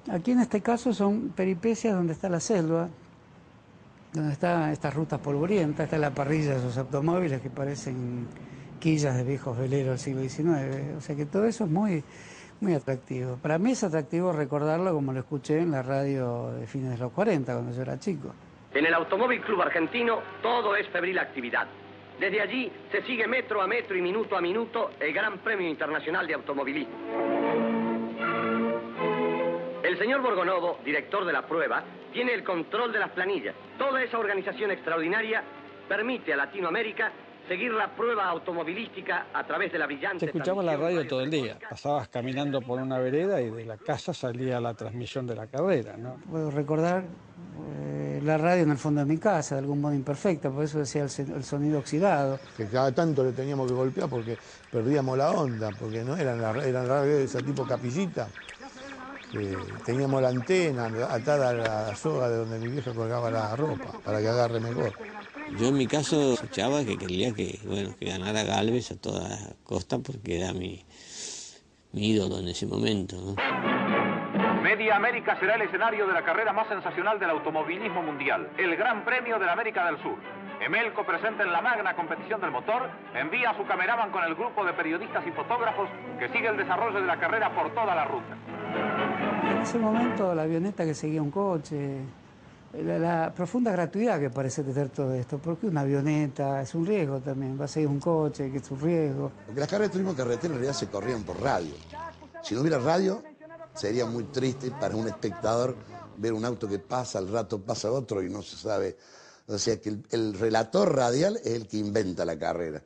Aquí en este caso son peripecias donde está la selva, donde están estas rutas polvorientas, está la parrilla de esos automóviles que parecen quillas de viejos veleros del siglo XIX. O sea que todo eso es muy, muy atractivo. Para mí es atractivo recordarlo como lo escuché en la radio de fines de los 40, cuando yo era chico. En el Automóvil Club Argentino todo es febril actividad. Desde allí se sigue metro a metro y minuto a minuto el Gran Premio Internacional de Automovilismo. El señor Borgonovo, director de la prueba, tiene el control de las planillas. Toda esa organización extraordinaria permite a Latinoamérica seguir la prueba automovilística a través de la brillante... Se escuchaba la radio todo el día. Pasabas caminando por una vereda y de la casa salía la transmisión de la carrera, ¿no? Puedo recordar la radio en el fondo de mi casa, de algún modo imperfecta, por eso decía el sonido oxidado. Que cada tanto le teníamos que golpear porque perdíamos la onda, porque no eran radios de ese tipo capillita. Teníamos la antena atada a la soga de donde mi vieja colgaba la ropa para que agarre mejor. Yo en mi caso escuchaba que quería que ganara Gálvez a toda costa porque era mi ídolo en ese momento, ¿no? Media América será el escenario de la carrera más sensacional del automovilismo mundial, el Gran Premio de la América del Sur. Emelco, presente en la magna competición del motor, envía a su cameraman con el grupo de periodistas y fotógrafos que sigue el desarrollo de la carrera por toda la ruta. En ese momento la avioneta que seguía un coche, la profunda gratuidad que parece tener todo esto, porque una avioneta es un riesgo también, va a seguir un coche que es un riesgo. Porque las carreras de turismo carretera en realidad se corrían por radio. Si no hubiera radio, sería muy triste para un espectador ver un auto que pasa, al rato pasa otro y no se sabe. O sea que el relator radial es el que inventa la carrera.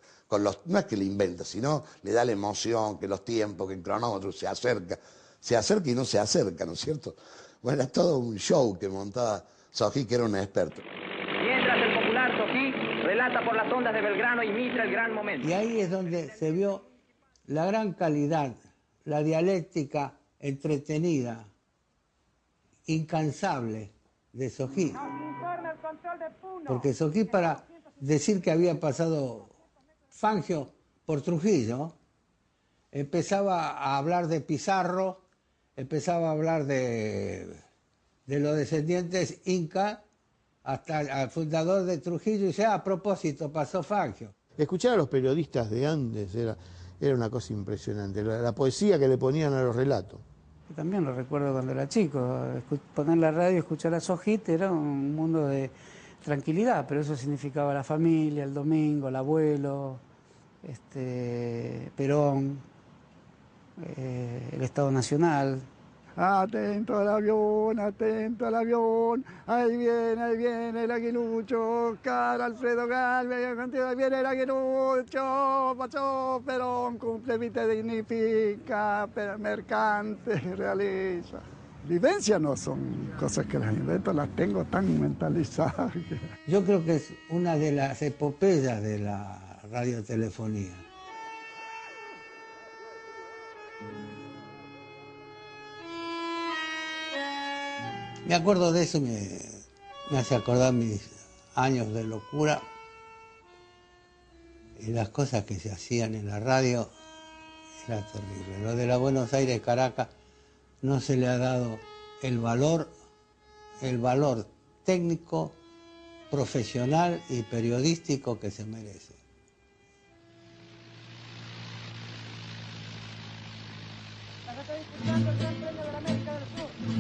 No es que le inventa, sino le da la emoción, que los tiempos, que el cronómetro se acerca y no se acerca, ¿no es cierto? Bueno, era todo un show que montaba Sojí, que era un experto. Mientras el popular Sojí relata por las ondas de Belgrano y Mitra el gran momento. Y ahí es donde se vio la gran calidad, la dialéctica entretenida, incansable de Sojí. Porque Sojí, para decir que había pasado Fangio por Trujillo, empezaba a hablar de Pizarro, empezaba a hablar de los descendientes inca, hasta el fundador de Trujillo, y dice, a propósito, pasó Fangio. Escuchar a los periodistas de antes era una cosa impresionante, la poesía que le ponían a los relatos. También lo recuerdo cuando era chico, poner la radio y escuchar a Sojit era un mundo de tranquilidad, pero eso significaba la familia, el domingo, el abuelo, Perón, el Estado Nacional. Atento al avión, ahí viene el aguilucho, Oscar Alfredo Gálvez, ahí viene el aguilucho, pasó Perón, cumple, vite, dignifica, mercante, realiza. Vivencias no son cosas que las invento, las tengo tan mentalizadas. Yo creo que es una de las epopeyas de la radiotelefonía. Me acuerdo de eso, me hace acordar mis años de locura y las cosas que se hacían en la radio era terrible. Lo de la Buenos Aires-Caracas no se le ha dado el valor técnico, profesional y periodístico que se merece.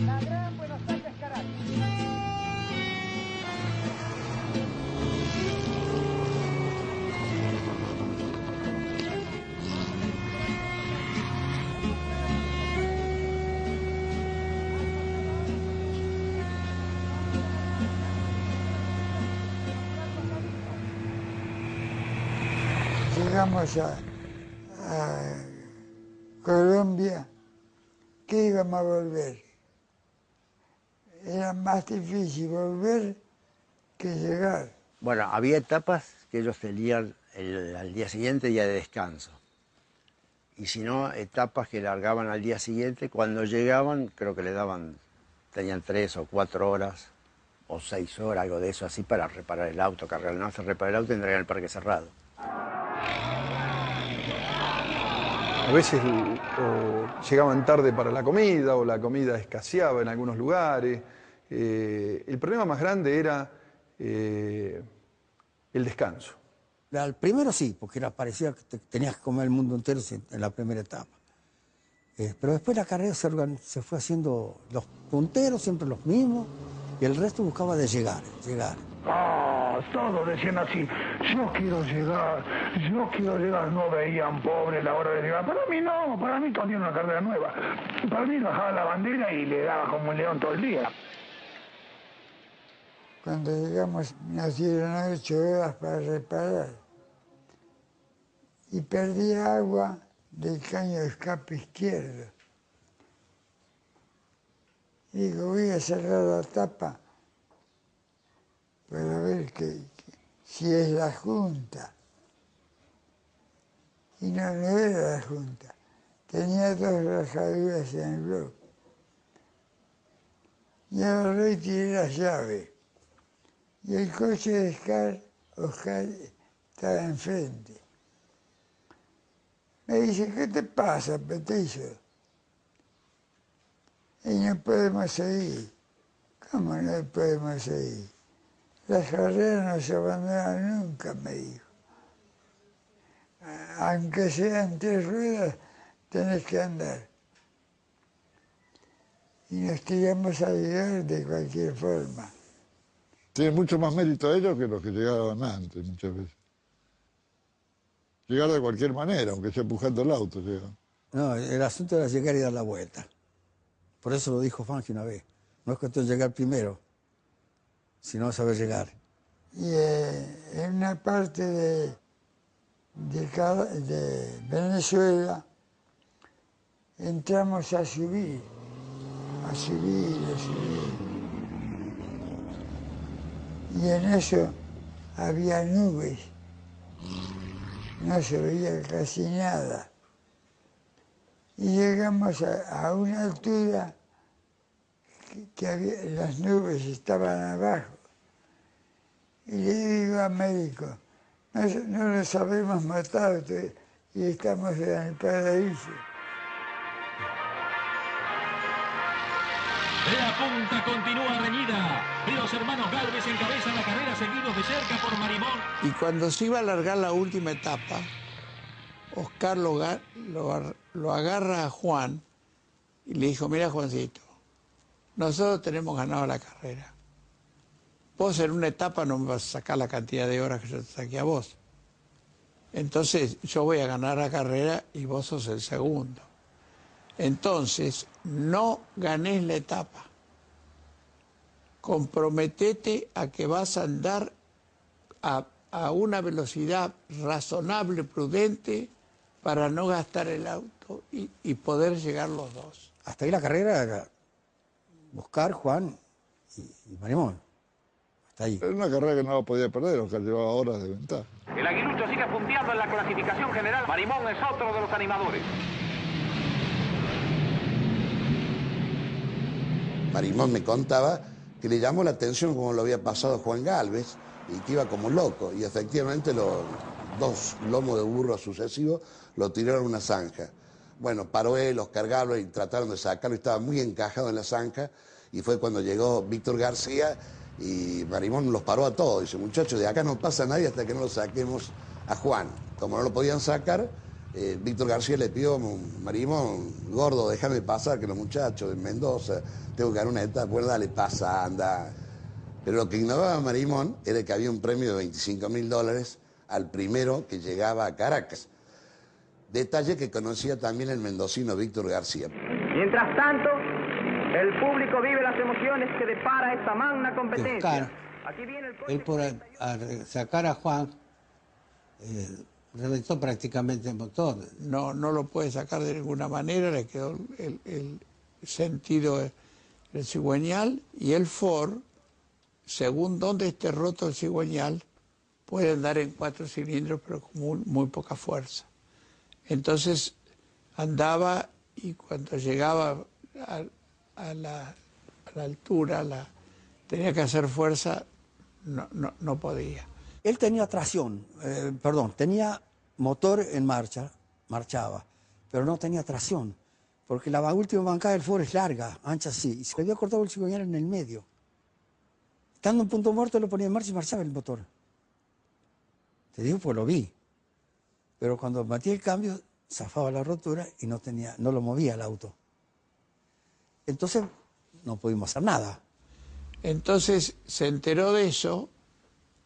La Gran Buenos Aires-Caracas. Llegamos a Colombia, que íbamos a volver. Era más difícil volver que llegar. Bueno, había etapas que ellos tenían al día siguiente, día de descanso. Y si no, etapas que largaban al día siguiente. Cuando llegaban, creo que tenían 3 o 4 horas o 6 horas, algo de eso así, para reparar el auto, cargar el auto, reparar el auto y entrar en el parque cerrado. A veces o llegaban tarde para la comida o la comida escaseaba en algunos lugares. El problema más grande era el descanso. Al primero sí, porque parecía que tenías que comer el mundo entero en la primera etapa. Pero después la carrera se fue haciendo los punteros, siempre los mismos, y el resto buscaba de llegar. Todos decían así, yo quiero llegar, no veían pobre la hora de llegar. Para mí no, para mí tenía una carrera nueva. Para mí bajaba la bandera y le daba como un león todo el día. Cuando llegamos nos dieron 8 horas para reparar y perdí agua del caño de escape izquierdo. Digo, voy a cerrar la tapa para ver si es la Junta. Y no era la Junta. Tenía 2 rajaduras en el bloque. Y agarré y tiré la llave. Y el coche de Oscar estaba enfrente. Me dice, ¿qué te pasa, Petizo? Y no podemos seguir. ¿Cómo no podemos seguir? Las carreras no se abandonan nunca, me dijo. Aunque sean 3 ruedas, tenés que andar. Y nos tiramos a llegar de cualquier forma. Tiene mucho más mérito ellos que los que llegaban antes, muchas veces. Llegar de cualquier manera, aunque sea empujando el auto, llegan. No, el asunto era llegar y dar la vuelta. Por eso lo dijo Fangio una vez. No es cuestión de llegar primero, sino saber llegar. Y en una parte de Venezuela entramos a subir. Y en eso había nubes. No se veía casi nada. Y llegamos a una altura que las nubes estaban abajo. Y le digo a médico, no nos habemos matado y estamos en el paraíso. La punta continúa reñida. Los hermanos Gálvez encabezan la carrera seguidos de cerca por Marimón. Y cuando se iba a alargar la última etapa, Oscar lo agarra a Juan y le dijo, mira Juancito, nosotros tenemos ganado la carrera. Vos en una etapa no me vas a sacar la cantidad de horas que yo te saqué a vos. Entonces yo voy a ganar la carrera y vos sos el segundo. Entonces no ganés la etapa. Comprometete a que vas a andar a una velocidad razonable, prudente, para no gastar el auto y poder llegar los dos. Hasta ahí la carrera era Oscar, Juan y Marimón. Hasta ahí. Era una carrera que no la podía perder, Oscar llevaba horas de ventaja. El aguilucho sigue punteando en la clasificación general. Marimón es otro de los animadores. Marimón me contaba que le llamó la atención como lo había pasado Juan Gálvez y que iba como loco. Y efectivamente los 2 lomos de burro sucesivos lo tiraron a una zanja. Bueno, paró él, Oscar Gálvez y trataron de sacarlo y estaba muy encajado en la zanja. Y fue cuando llegó Víctor García y Marimón los paró a todos. Dice, muchachos, de acá no pasa nadie hasta que no lo saquemos a Juan. Como no lo podían sacar, Víctor García le pidió, Marimón, gordo, déjame pasar, que los muchachos de Mendoza, tengo que dar una etapa, bueno, dale, pasa, anda. Pero lo que ignoraba Marimón era que había un premio de $25.000 al primero que llegaba a Caracas. Detalle que conocía también el mendocino Víctor García. Mientras tanto, el público vive las emociones que depara esta magna competencia. Oscar, Aquí viene el él por sacar a Juan, reventó prácticamente el motor. No lo puede sacar de ninguna manera, le quedó el sentido del cigüeñal y el Ford, según donde esté roto el cigüeñal, puede andar en 4 cilindros pero con muy poca fuerza. Entonces andaba y cuando llegaba a la altura, tenía que hacer fuerza, no podía. Él tenía tracción, tenía motor en marcha, marchaba, pero no tenía tracción, porque la última bancada del Ford es larga, ancha así, y se le había cortado el cigüeñal en el medio. Estando en punto muerto lo ponía en marcha y marchaba el motor. Te digo, pues lo vi. Pero cuando batí el cambio, zafaba la rotura y no lo movía el auto. Entonces, no pudimos hacer nada. Entonces, se enteró de eso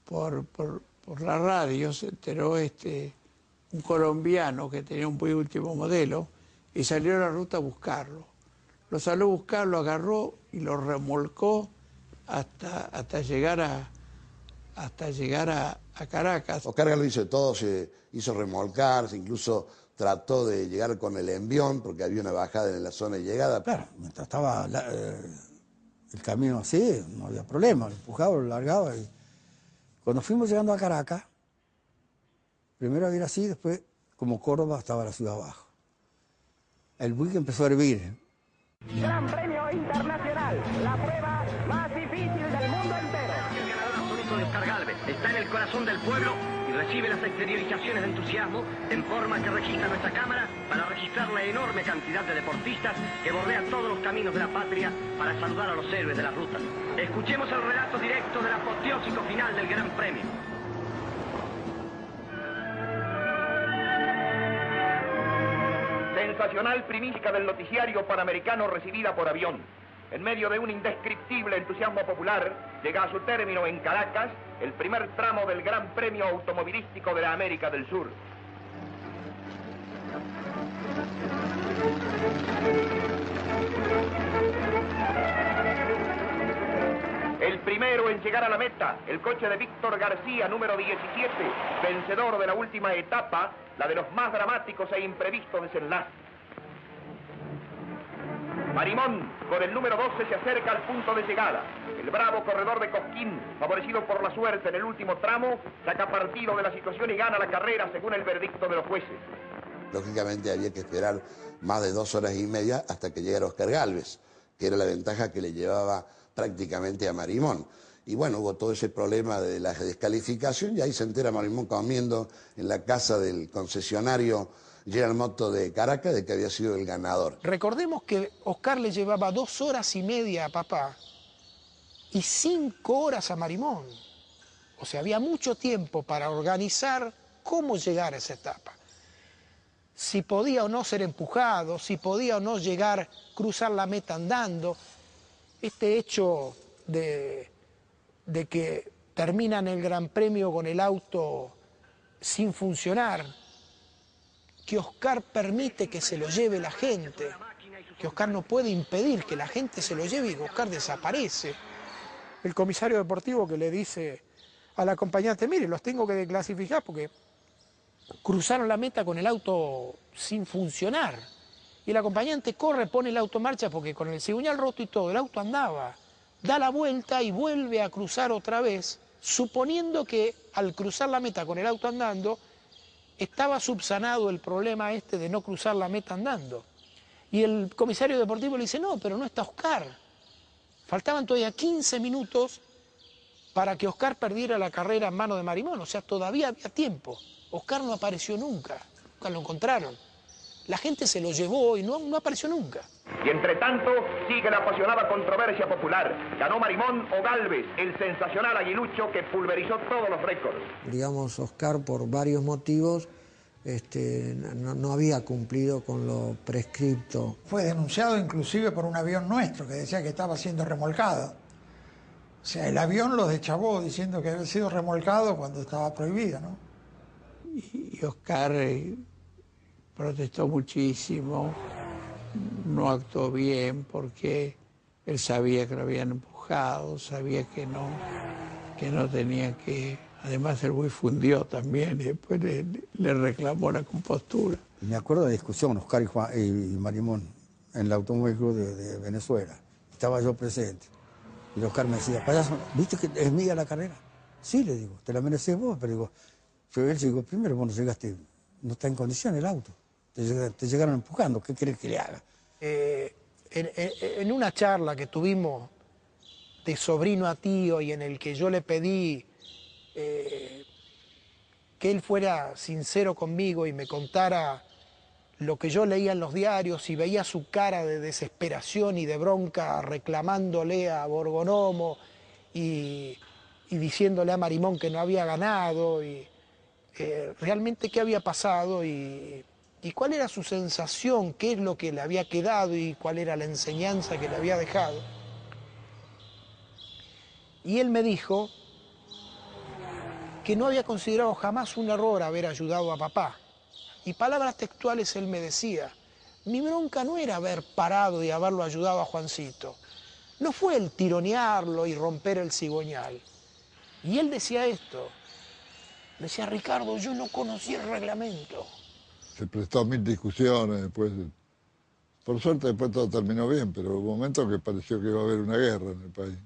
por la radio, se enteró un colombiano que tenía un muy último modelo y salió a la ruta a buscarlo. Lo salió a buscar, lo agarró y lo remolcó hasta llegar a Caracas. Oscar Gálvez hizo todo, se hizo remolcar, incluso trató de llegar con el envión porque había una bajada en la zona de llegada. Claro, mientras estaba el camino así, no había problema, lo empujaba, lo largaba. Y cuando fuimos llegando a Caracas, primero había así, después, como Córdoba, estaba la ciudad abajo. El buque empezó a hervir. Gran Premio Internacional, la prueba más difícil del mundo entero. El ganador absoluto de Oscar Gálvez está en el corazón del pueblo y recibe las exteriorizaciones de entusiasmo en forma que registra nuestra cámara para registrar la enorme cantidad de deportistas que bordean todos los caminos de la patria para saludar a los héroes de la ruta. Escuchemos el relato directo del apoteósico final del Gran Premio. Sensacional primicia del noticiario panamericano recibida por avión. En medio de un indescriptible entusiasmo popular, llega a su término en Caracas el primer tramo del Gran Premio Automovilístico de la América del Sur. El primero en llegar a la meta, el coche de Víctor García, número 17, vencedor de la última etapa, la de los más dramáticos e imprevistos desenlaces. Marimón, con el número 12, se acerca al punto de llegada. El bravo corredor de Cosquín, favorecido por la suerte en el último tramo, saca partido de la situación y gana la carrera según el veredicto de los jueces. Lógicamente había que esperar más de 2 horas y media hasta que llegara Oscar Gálvez, que era la ventaja que le llevaba prácticamente a Marimón. Y bueno, hubo todo ese problema de la descalificación y ahí se entera Marimón comiendo en la casa del concesionario General Motors de Caracas de que había sido el ganador. Recordemos que Oscar le llevaba 2 horas y media a papá y 5 horas a Marimón. O sea, había mucho tiempo para organizar cómo llegar a esa etapa. Si podía o no ser empujado, si podía o no llegar, cruzar la meta andando. Este hecho de que terminan el Gran Premio con el auto sin funcionar, que Oscar permite que se lo lleve la gente, que Oscar no puede impedir que la gente se lo lleve y que Oscar desaparece. El comisario deportivo que le dice al acompañante, mire, los tengo que desclasificar porque cruzaron la meta con el auto sin funcionar. Y el acompañante corre, pone el auto en marcha porque con el cigüeñal roto y todo, el auto andaba. Da la vuelta y vuelve a cruzar otra vez, suponiendo que al cruzar la meta con el auto andando, estaba subsanado el problema de no cruzar la meta andando. Y el comisario deportivo le dice, no, pero no está Oscar. Faltaban todavía 15 minutos para que Oscar perdiera la carrera en mano de Marimón, o sea, todavía había tiempo. Oscar no apareció nunca lo encontraron. La gente se lo llevó y no apareció nunca. Y entre tanto, sigue la apasionada controversia popular. ¿Ganó Marimón o Gálvez, el sensacional aguilucho que pulverizó todos los récords? Digamos, Oscar, por varios motivos, no había cumplido con lo prescripto. Fue denunciado inclusive por un avión nuestro que decía que estaba siendo remolcado. O sea, el avión lo deschavó diciendo que había sido remolcado cuando estaba prohibido, ¿no? Y Oscar protestó muchísimo, no actuó bien porque él sabía que lo habían empujado, sabía que no tenía que... Además el buey fundió también y después le reclamó la compostura. Me acuerdo de la discusión, Oscar y Marimón, en el Automóvil Club de Venezuela. Estaba yo presente. Y Oscar me decía, payaso, ¿viste que es mía la carrera? Sí, le digo, te la mereces vos, pero digo, él primero vos no llegaste, no está en condición el auto. Te llegaron empujando, ¿qué querés que le haga? En una charla que tuvimos de sobrino a tío y en el que yo le pedí que él fuera sincero conmigo y me contara lo que yo leía en los diarios y veía su cara de desesperación y de bronca reclamándole a Borgonomo y diciéndole a Marimón que no había ganado y realmente qué había pasado y cuál era su sensación, qué es lo que le había quedado y cuál era la enseñanza que le había dejado. Y él me dijo que no había considerado jamás un error haber ayudado a papá. Y palabras textuales él me decía, mi bronca no era haber parado y haberlo ayudado a Juancito, no fue el tironearlo y romper el cigüeñal. Y él decía esto, decía, Ricardo, yo no conocí el reglamento. Se prestó a 1000 discusiones después. Por suerte después todo terminó bien, pero hubo un momento que pareció que iba a haber una guerra en el país.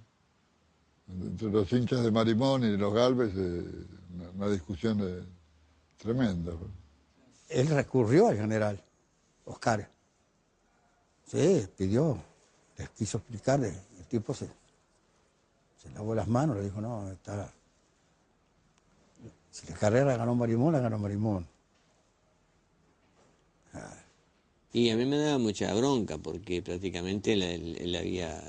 Entre los hinchas de Marimón y los Galvez, una discusión tremenda. Él recurrió al general Oscar. Sí, pidió, les quiso explicarle. El tipo se lavó las manos, le dijo, no, si la carrera la ganó Marimón, la ganó Marimón. Y a mí me daba mucha bronca porque prácticamente él había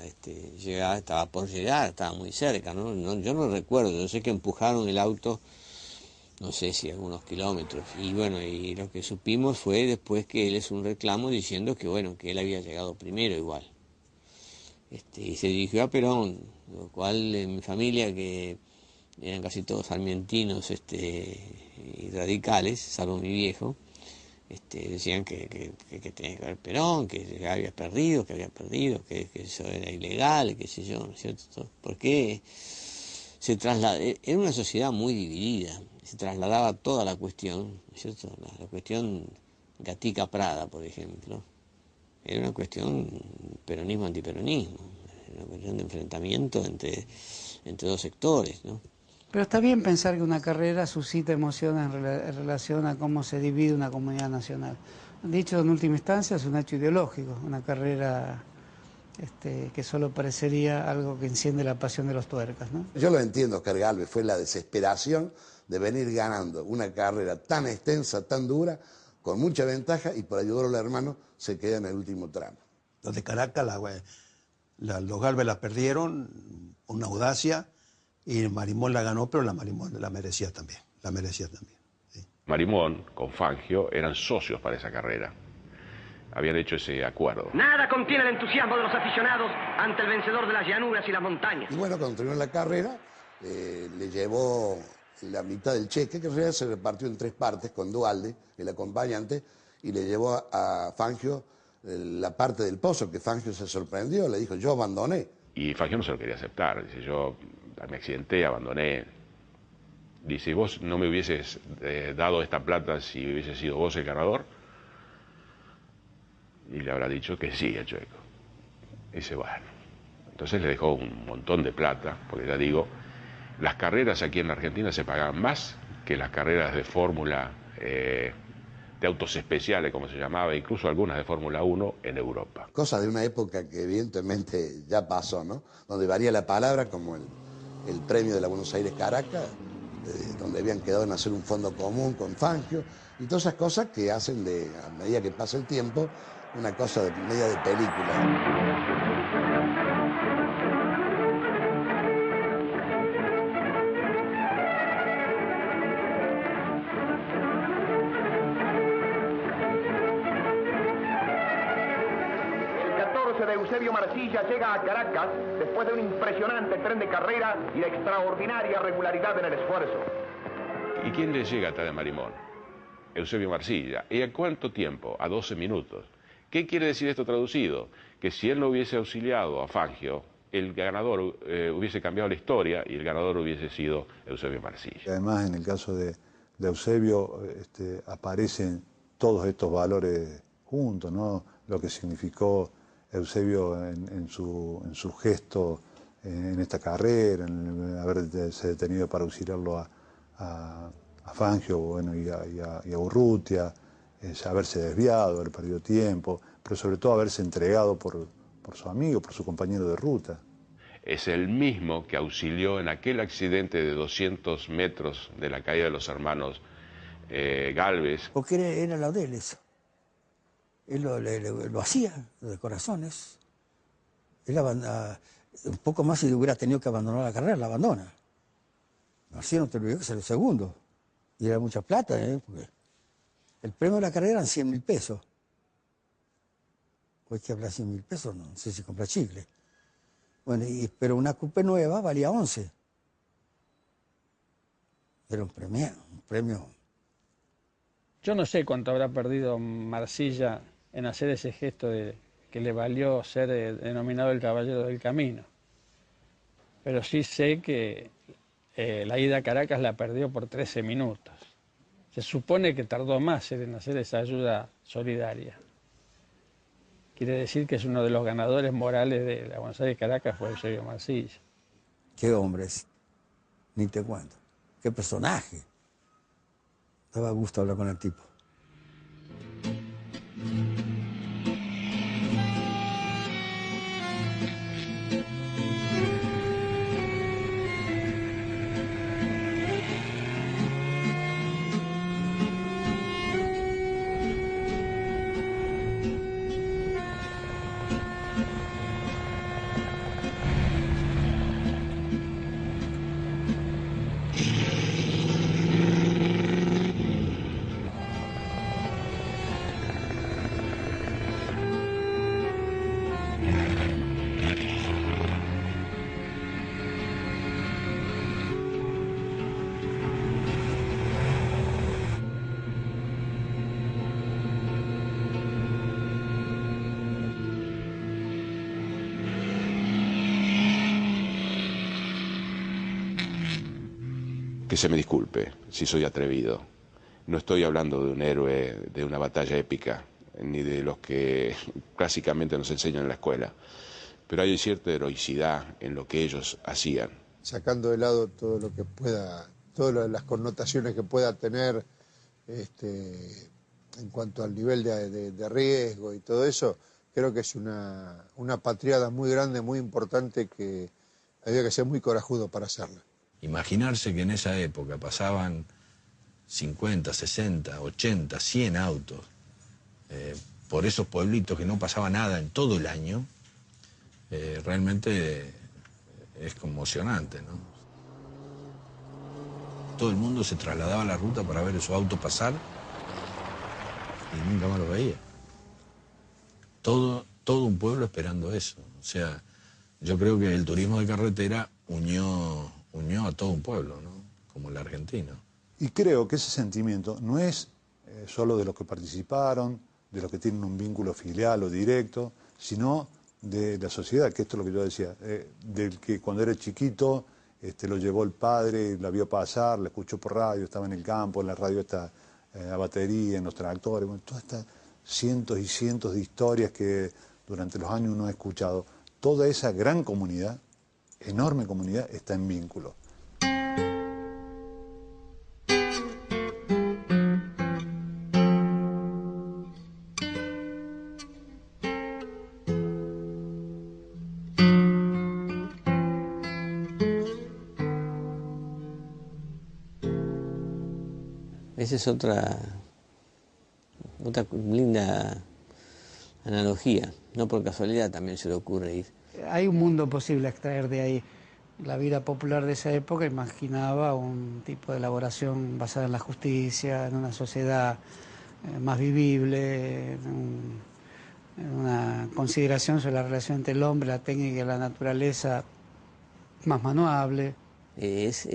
llegado, estaba por llegar, estaba muy cerca, ¿no? Yo no recuerdo, yo sé que empujaron el auto, no sé si algunos kilómetros, y bueno, y lo que supimos fue después que él es un reclamo diciendo que bueno, que él había llegado primero igual. Y se dirigió a Perón, lo cual en mi familia, que eran casi todos sarmientinos y radicales, salvo mi viejo, decían que tenía que haber Perón, que había perdido, que eso era ilegal, qué sé yo, ¿no es cierto? Porque se trasladaba, era una sociedad muy dividida, se trasladaba toda la cuestión, ¿no es cierto? La cuestión Gatica-Prada, por ejemplo, era una cuestión peronismo-antiperonismo, era una cuestión de enfrentamiento entre dos sectores, ¿no? Pero está bien pensar que una carrera suscita emociones en relación a cómo se divide una comunidad nacional. Dicho en última instancia, es un hecho ideológico, una carrera que solo parecería algo que enciende la pasión de los tuercas, ¿no? Yo lo entiendo, Oscar Galvez, fue la desesperación de venir ganando una carrera tan extensa, tan dura, con mucha ventaja, y por ayudar al hermano se queda en el último tramo. Los de Caracas, los Galvez la perdieron, una audacia, y Marimón la ganó, pero la Marimón la merecía también, ¿sí? Marimón con Fangio eran socios para esa carrera. Habían hecho ese acuerdo. Nada contiene el entusiasmo de los aficionados ante el vencedor de las llanuras y las montañas. Y bueno, cuando terminó la carrera, le llevó la mitad del cheque, que en realidad se repartió en 3 partes, con Duhalde, el acompañante, y le llevó a Fangio la parte del pozo, que Fangio se sorprendió, le dijo, yo abandoné. Y Fangio no se lo quería aceptar, dice, yo me accidenté, abandoné. Dice, vos no me hubieses dado esta plata si hubiese sido vos el ganador. Y le habrá dicho que sí, el Chueco. Dice, bueno. Entonces le dejó un montón de plata, porque ya digo, las carreras aquí en la Argentina se pagaban más que las carreras de Fórmula, de autos especiales, como se llamaba, incluso algunas de Fórmula 1 en Europa. Cosa de una época que evidentemente ya pasó, ¿no? Donde varía la palabra, como el premio de la Buenos Aires-Caracas, donde habían quedado en hacer un fondo común con Fangio, y todas esas cosas que hacen a medida que pasa el tiempo, una cosa media de película. De Eusebio Marcilla llega a Caracas después de un impresionante tren de carrera y de extraordinaria regularidad en el esfuerzo. ¿Y quién le llega atrás de Marimón? Eusebio Marcilla. ¿Y a cuánto tiempo? A 12 minutos. ¿Qué quiere decir esto traducido? Que si él no hubiese auxiliado a Fangio, el ganador hubiese cambiado la historia y el ganador hubiese sido Eusebio Marcilla. Además, en el caso de Eusebio, aparecen todos estos valores juntos, ¿no? Lo que significó Eusebio en su gesto en esta carrera, en haberse detenido para auxiliarlo a Fangio, bueno, y a Urrutia, haberse desviado, haber perdido tiempo, pero sobre todo haberse entregado por su amigo, por su compañero de ruta. es el mismo que auxilió en aquel accidente de 200 metros de la caída de los hermanos Gálvez. Porque era lo de él eso. Él lo hacía, lo de corazones. Él un poco más si hubiera tenido que abandonar la carrera, la abandona. Así no te olvides que es el segundo. Y era mucha plata, porque el premio de la carrera eran 100.000 pesos. Hoy que habla 100.000 pesos, no sé si compra chicle. Bueno, pero una coupé nueva valía 11. Era un premio. Yo no sé cuánto habrá perdido Marsilla en hacer ese gesto que le valió ser denominado el Caballero del Camino. Pero sí sé que la ida a Caracas la perdió por 13 minutos. Se supone que tardó más en hacer esa ayuda solidaria. Quiere decir que es uno de los ganadores morales de la Buenos Aires-Caracas fue Eusebio Marsilla. Qué hombre, ni te cuento. Qué personaje. Daba gusto hablar con el tipo. Que se me disculpe si soy atrevido. No estoy hablando de un héroe de una batalla épica, ni de los que clásicamente nos enseñan en la escuela. Pero hay cierta heroicidad en lo que ellos hacían. Sacando de lado todo lo que pueda, todas las connotaciones que pueda tener en cuanto al nivel de riesgo y todo eso, creo que es una patriada muy grande, muy importante, que había que ser muy corajudo para hacerla. Imaginarse que en esa época pasaban 50, 60, 80, 100 autos por esos pueblitos que no pasaba nada en todo el año, realmente es conmocionante, ¿no? Todo el mundo se trasladaba a la ruta para ver esos autos pasar y nunca más los veía. Todo un pueblo esperando eso. O sea, yo creo que el turismo de carretera unió a todo un pueblo, ¿no? Como el argentino. Y creo que ese sentimiento no es solo de los que participaron, de los que tienen un vínculo filial o directo, sino de la sociedad, que esto es lo que yo decía, del que cuando era chiquito lo llevó el padre, la vio pasar, la escuchó por radio, estaba en el campo, en la radio está a batería, en los tractores, bueno, todas estas cientos y cientos de historias que durante los años uno ha escuchado. Toda esa gran comunidad, enorme comunidad, está en vínculo. Esa es otra linda analogía. No por casualidad también se le ocurre ir. Hay un mundo posible a extraer de ahí. La vida popular de esa época imaginaba un tipo de elaboración basada en la justicia, en una sociedad más vivible, en una consideración sobre la relación entre el hombre, la técnica y la naturaleza más manuable. Es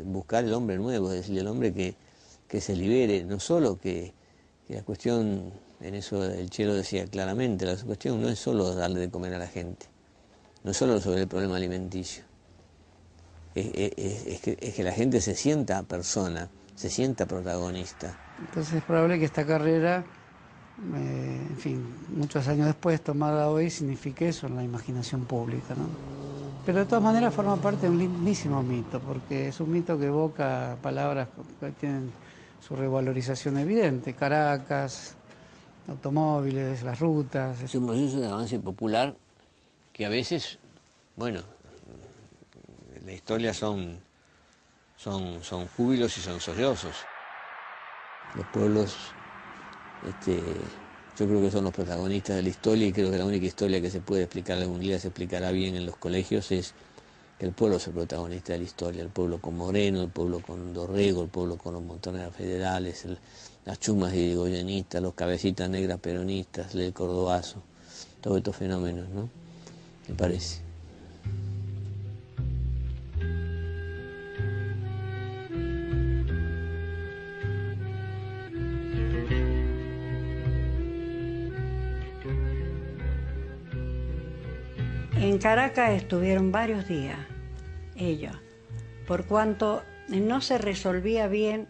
buscar el hombre nuevo, es decir, el hombre que se libere, no solo que la cuestión, en eso el Chelo decía claramente, la cuestión no es solo darle de comer a la gente, no es solo sobre el problema alimenticio, es que la gente se sienta persona, se sienta protagonista. Entonces es probable que esta carrera, en fin, muchos años después, tomada hoy, signifique eso en la imaginación pública, ¿no? Pero de todas maneras forma parte de un lindísimo mito, porque es un mito que evoca palabras que tienen su revalorización evidente: Caracas, automóviles, las rutas. Es un proceso de avance popular que a veces, bueno, la historia son júbilos y son sollozos. Los pueblos, yo creo que son los protagonistas de la historia, y creo que la única historia que se puede explicar algún día, se explicará bien en los colegios, es que el pueblo es el protagonista de la historia. El pueblo con Moreno, el pueblo con Dorrego, el pueblo con los montoneros federales, las chumas irigoyenistas, los cabecitas negras peronistas, el cordobazo, todos estos fenómenos, ¿no? Me parece. En Caracas estuvieron varios días ellos, por cuanto no se resolvía bien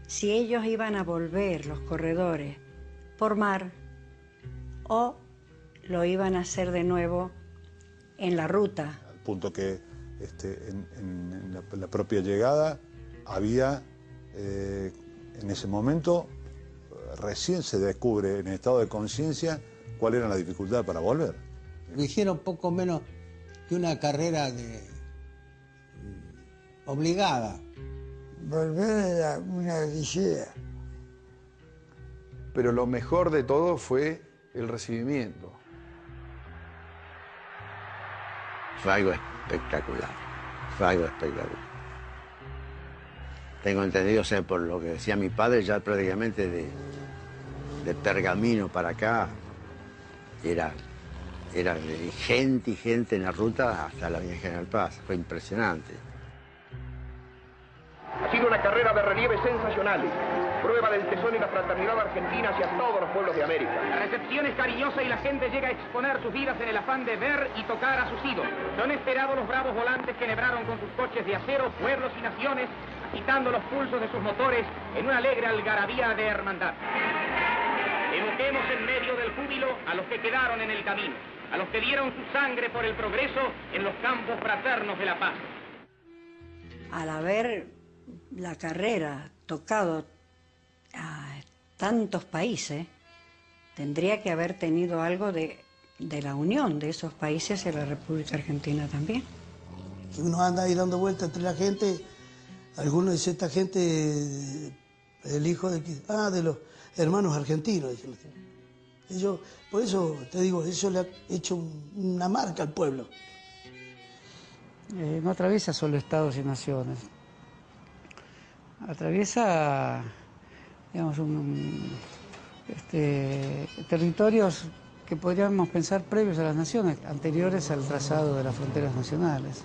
si ellos iban a volver, los corredores, por mar o lo iban a hacer de nuevo en la ruta. Al punto que en la propia llegada había, en ese momento, recién se descubre en estado de conciencia cuál era la dificultad para volver. Lo hicieron poco menos que una carrera obligada. Volver era una odisea. Pero lo mejor de todo fue el recibimiento. Fue algo espectacular, fue algo espectacular. Tengo entendido, o sea, por lo que decía mi padre, ya prácticamente de Pergamino para acá, era de gente y gente en la ruta hasta la Avenida General Paz. Fue impresionante. Ha sido una carrera de relieve sensacional, prueba del tesón y la fraternidad argentina hacia todos los pueblos de América. La recepción es cariñosa y la gente llega a exponer sus vidas en el afán de ver y tocar a sus ídolos. Son esperados los bravos volantes que enhebraron con sus coches de acero pueblos y naciones, agitando los pulsos de sus motores en una alegre algarabía de hermandad. Evoquemos en medio del júbilo a los que quedaron en el camino, a los que dieron su sangre por el progreso en los campos fraternos de la paz. Al haber la carrera tocado a tantos países, tendría que haber tenido algo de la unión de esos países en la República Argentina también. Uno anda ahí dando vueltas entre la gente, algunos dicen, esta gente, el hijo de los hermanos argentinos, dicen. Ellos, por eso te digo, eso le ha hecho una marca al pueblo. No atraviesa solo estados y naciones. Atraviesa, digamos, territorios que podríamos pensar previos a las naciones, anteriores al trazado de las fronteras nacionales.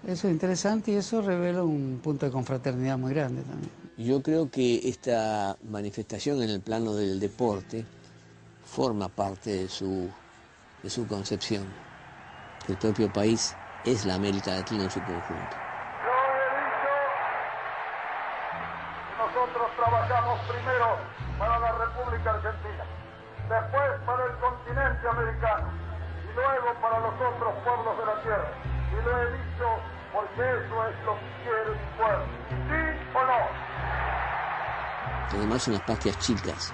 Eso es interesante y eso revela un punto de confraternidad muy grande también. Yo creo que esta manifestación en el plano del deporte forma parte de su concepción. El propio país es la América Latina en su conjunto. Nosotros trabajamos primero para la República Argentina, después para el continente americano y luego para los otros pueblos de la tierra. Y lo he dicho porque eso es lo que quiere mi pueblo. ¿Sí o no? Además son las patrias chicas,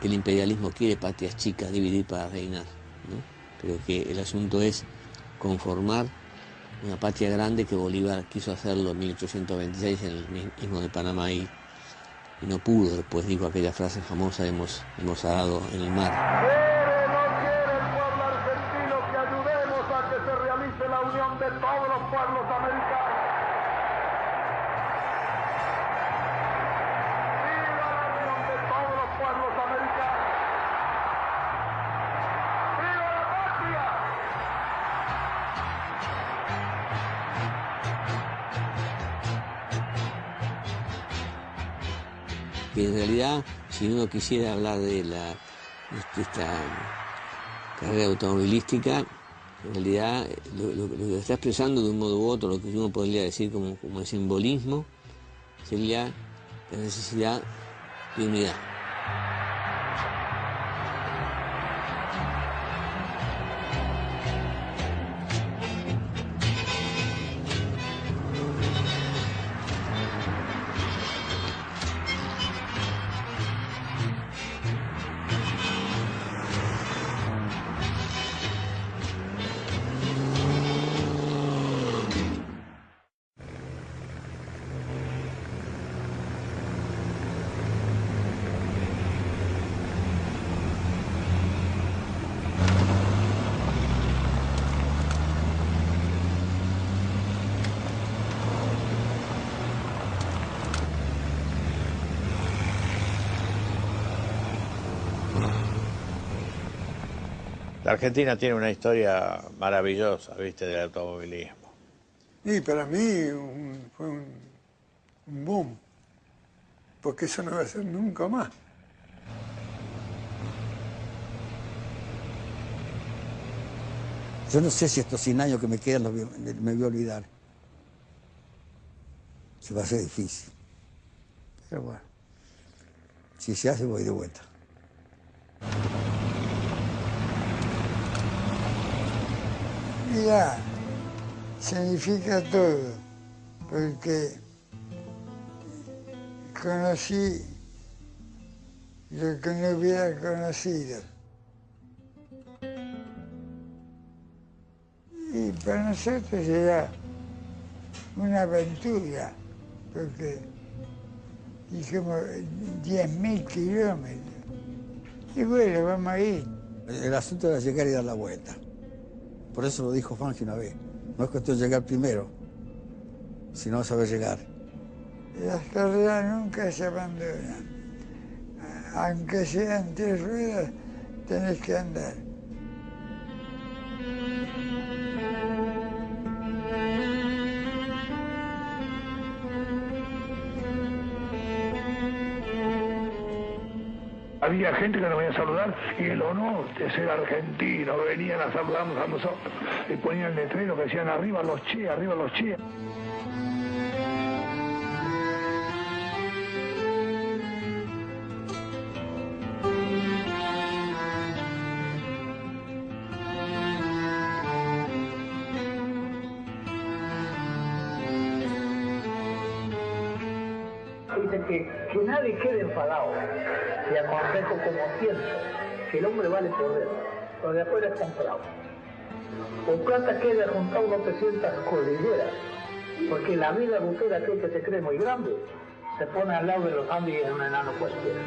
que el imperialismo quiere patrias chicas, dividir para reinar, ¿no? Pero que el asunto es conformar una patria grande, que Bolívar quiso hacerlo en 1826 en el Istmo de Panamá y no pudo. Después dijo aquella frase famosa, hemos arado en el mar. ¿Quiere o no quiere el pueblo argentino que ayudemos a que se realice la unión de todos los pueblos americanos? ¡Viva la unión de todos los pueblos americanos! ¡Viva la patria! Que en realidad, si uno quisiera hablar de esta carrera automovilística, en realidad lo que está expresando de un modo u otro, lo que uno podría decir como el simbolismo, sería la necesidad de unidad. La Argentina tiene una historia maravillosa, ¿viste?, del automovilismo. Y para mí fue un boom, porque eso no va a ser nunca más. Yo no sé si estos 100 años que me quedan me voy a olvidar. Se va a hacer difícil. Pero bueno, si se hace voy de vuelta. Mira, significa todo, porque conocí lo que no hubiera conocido. Y para nosotros era una aventura, porque dijimos 10.000 kilómetros. Y bueno, vamos a ir. El asunto era llegar y dar la vuelta. Por eso lo dijo Fangio una vez. No es cuestión de llegar primero, sino saber llegar. Las carreras nunca se abandonan. Aunque sean 3 ruedas, tenés que andar. Había gente que nos venía a saludar y el honor de ser argentino, venían a saludarnos a nosotros y ponían el letrero que decían arriba los Che, arriba los Che. Dice que nadie quede enfadado. Y aconsejo como siento que el hombre vale por él, lo de afuera es comprado. Por plata queda junto a unos 300 cordilleras, porque la vida butera aquel que se cree muy grande se pone al lado de los Andes y es un enano cualquiera.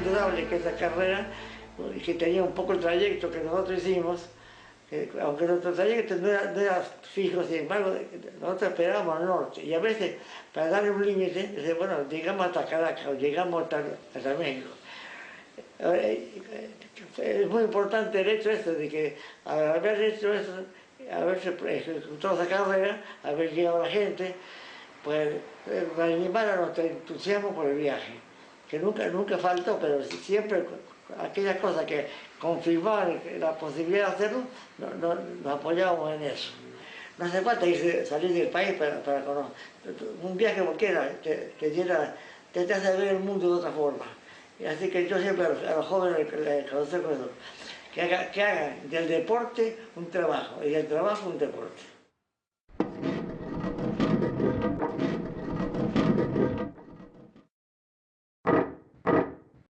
indudable que esa carrera, que tenía un poco el trayecto que nosotros hicimos, aunque nuestro trayecto no era fijo, sin embargo, nosotros esperábamos al norte. Y a veces, para darle un límite, bueno, llegamos hasta Caracas o llegamos hasta México. Es muy importante el hecho de que al haber hecho eso, haberse ejecutado esa carrera, haber llegado a la gente, pues animar a nuestro entusiasmo por el viaje, que nunca faltó, pero siempre aquellas cosas que confirmaban la posibilidad de hacerlo, nos apoyábamos en eso. No hace falta salir del país para conocer. Un viaje cualquiera te hace ver el mundo de otra forma. Y así que yo siempre a los jóvenes les aconsejo eso, que hagan del deporte un trabajo y del trabajo un deporte.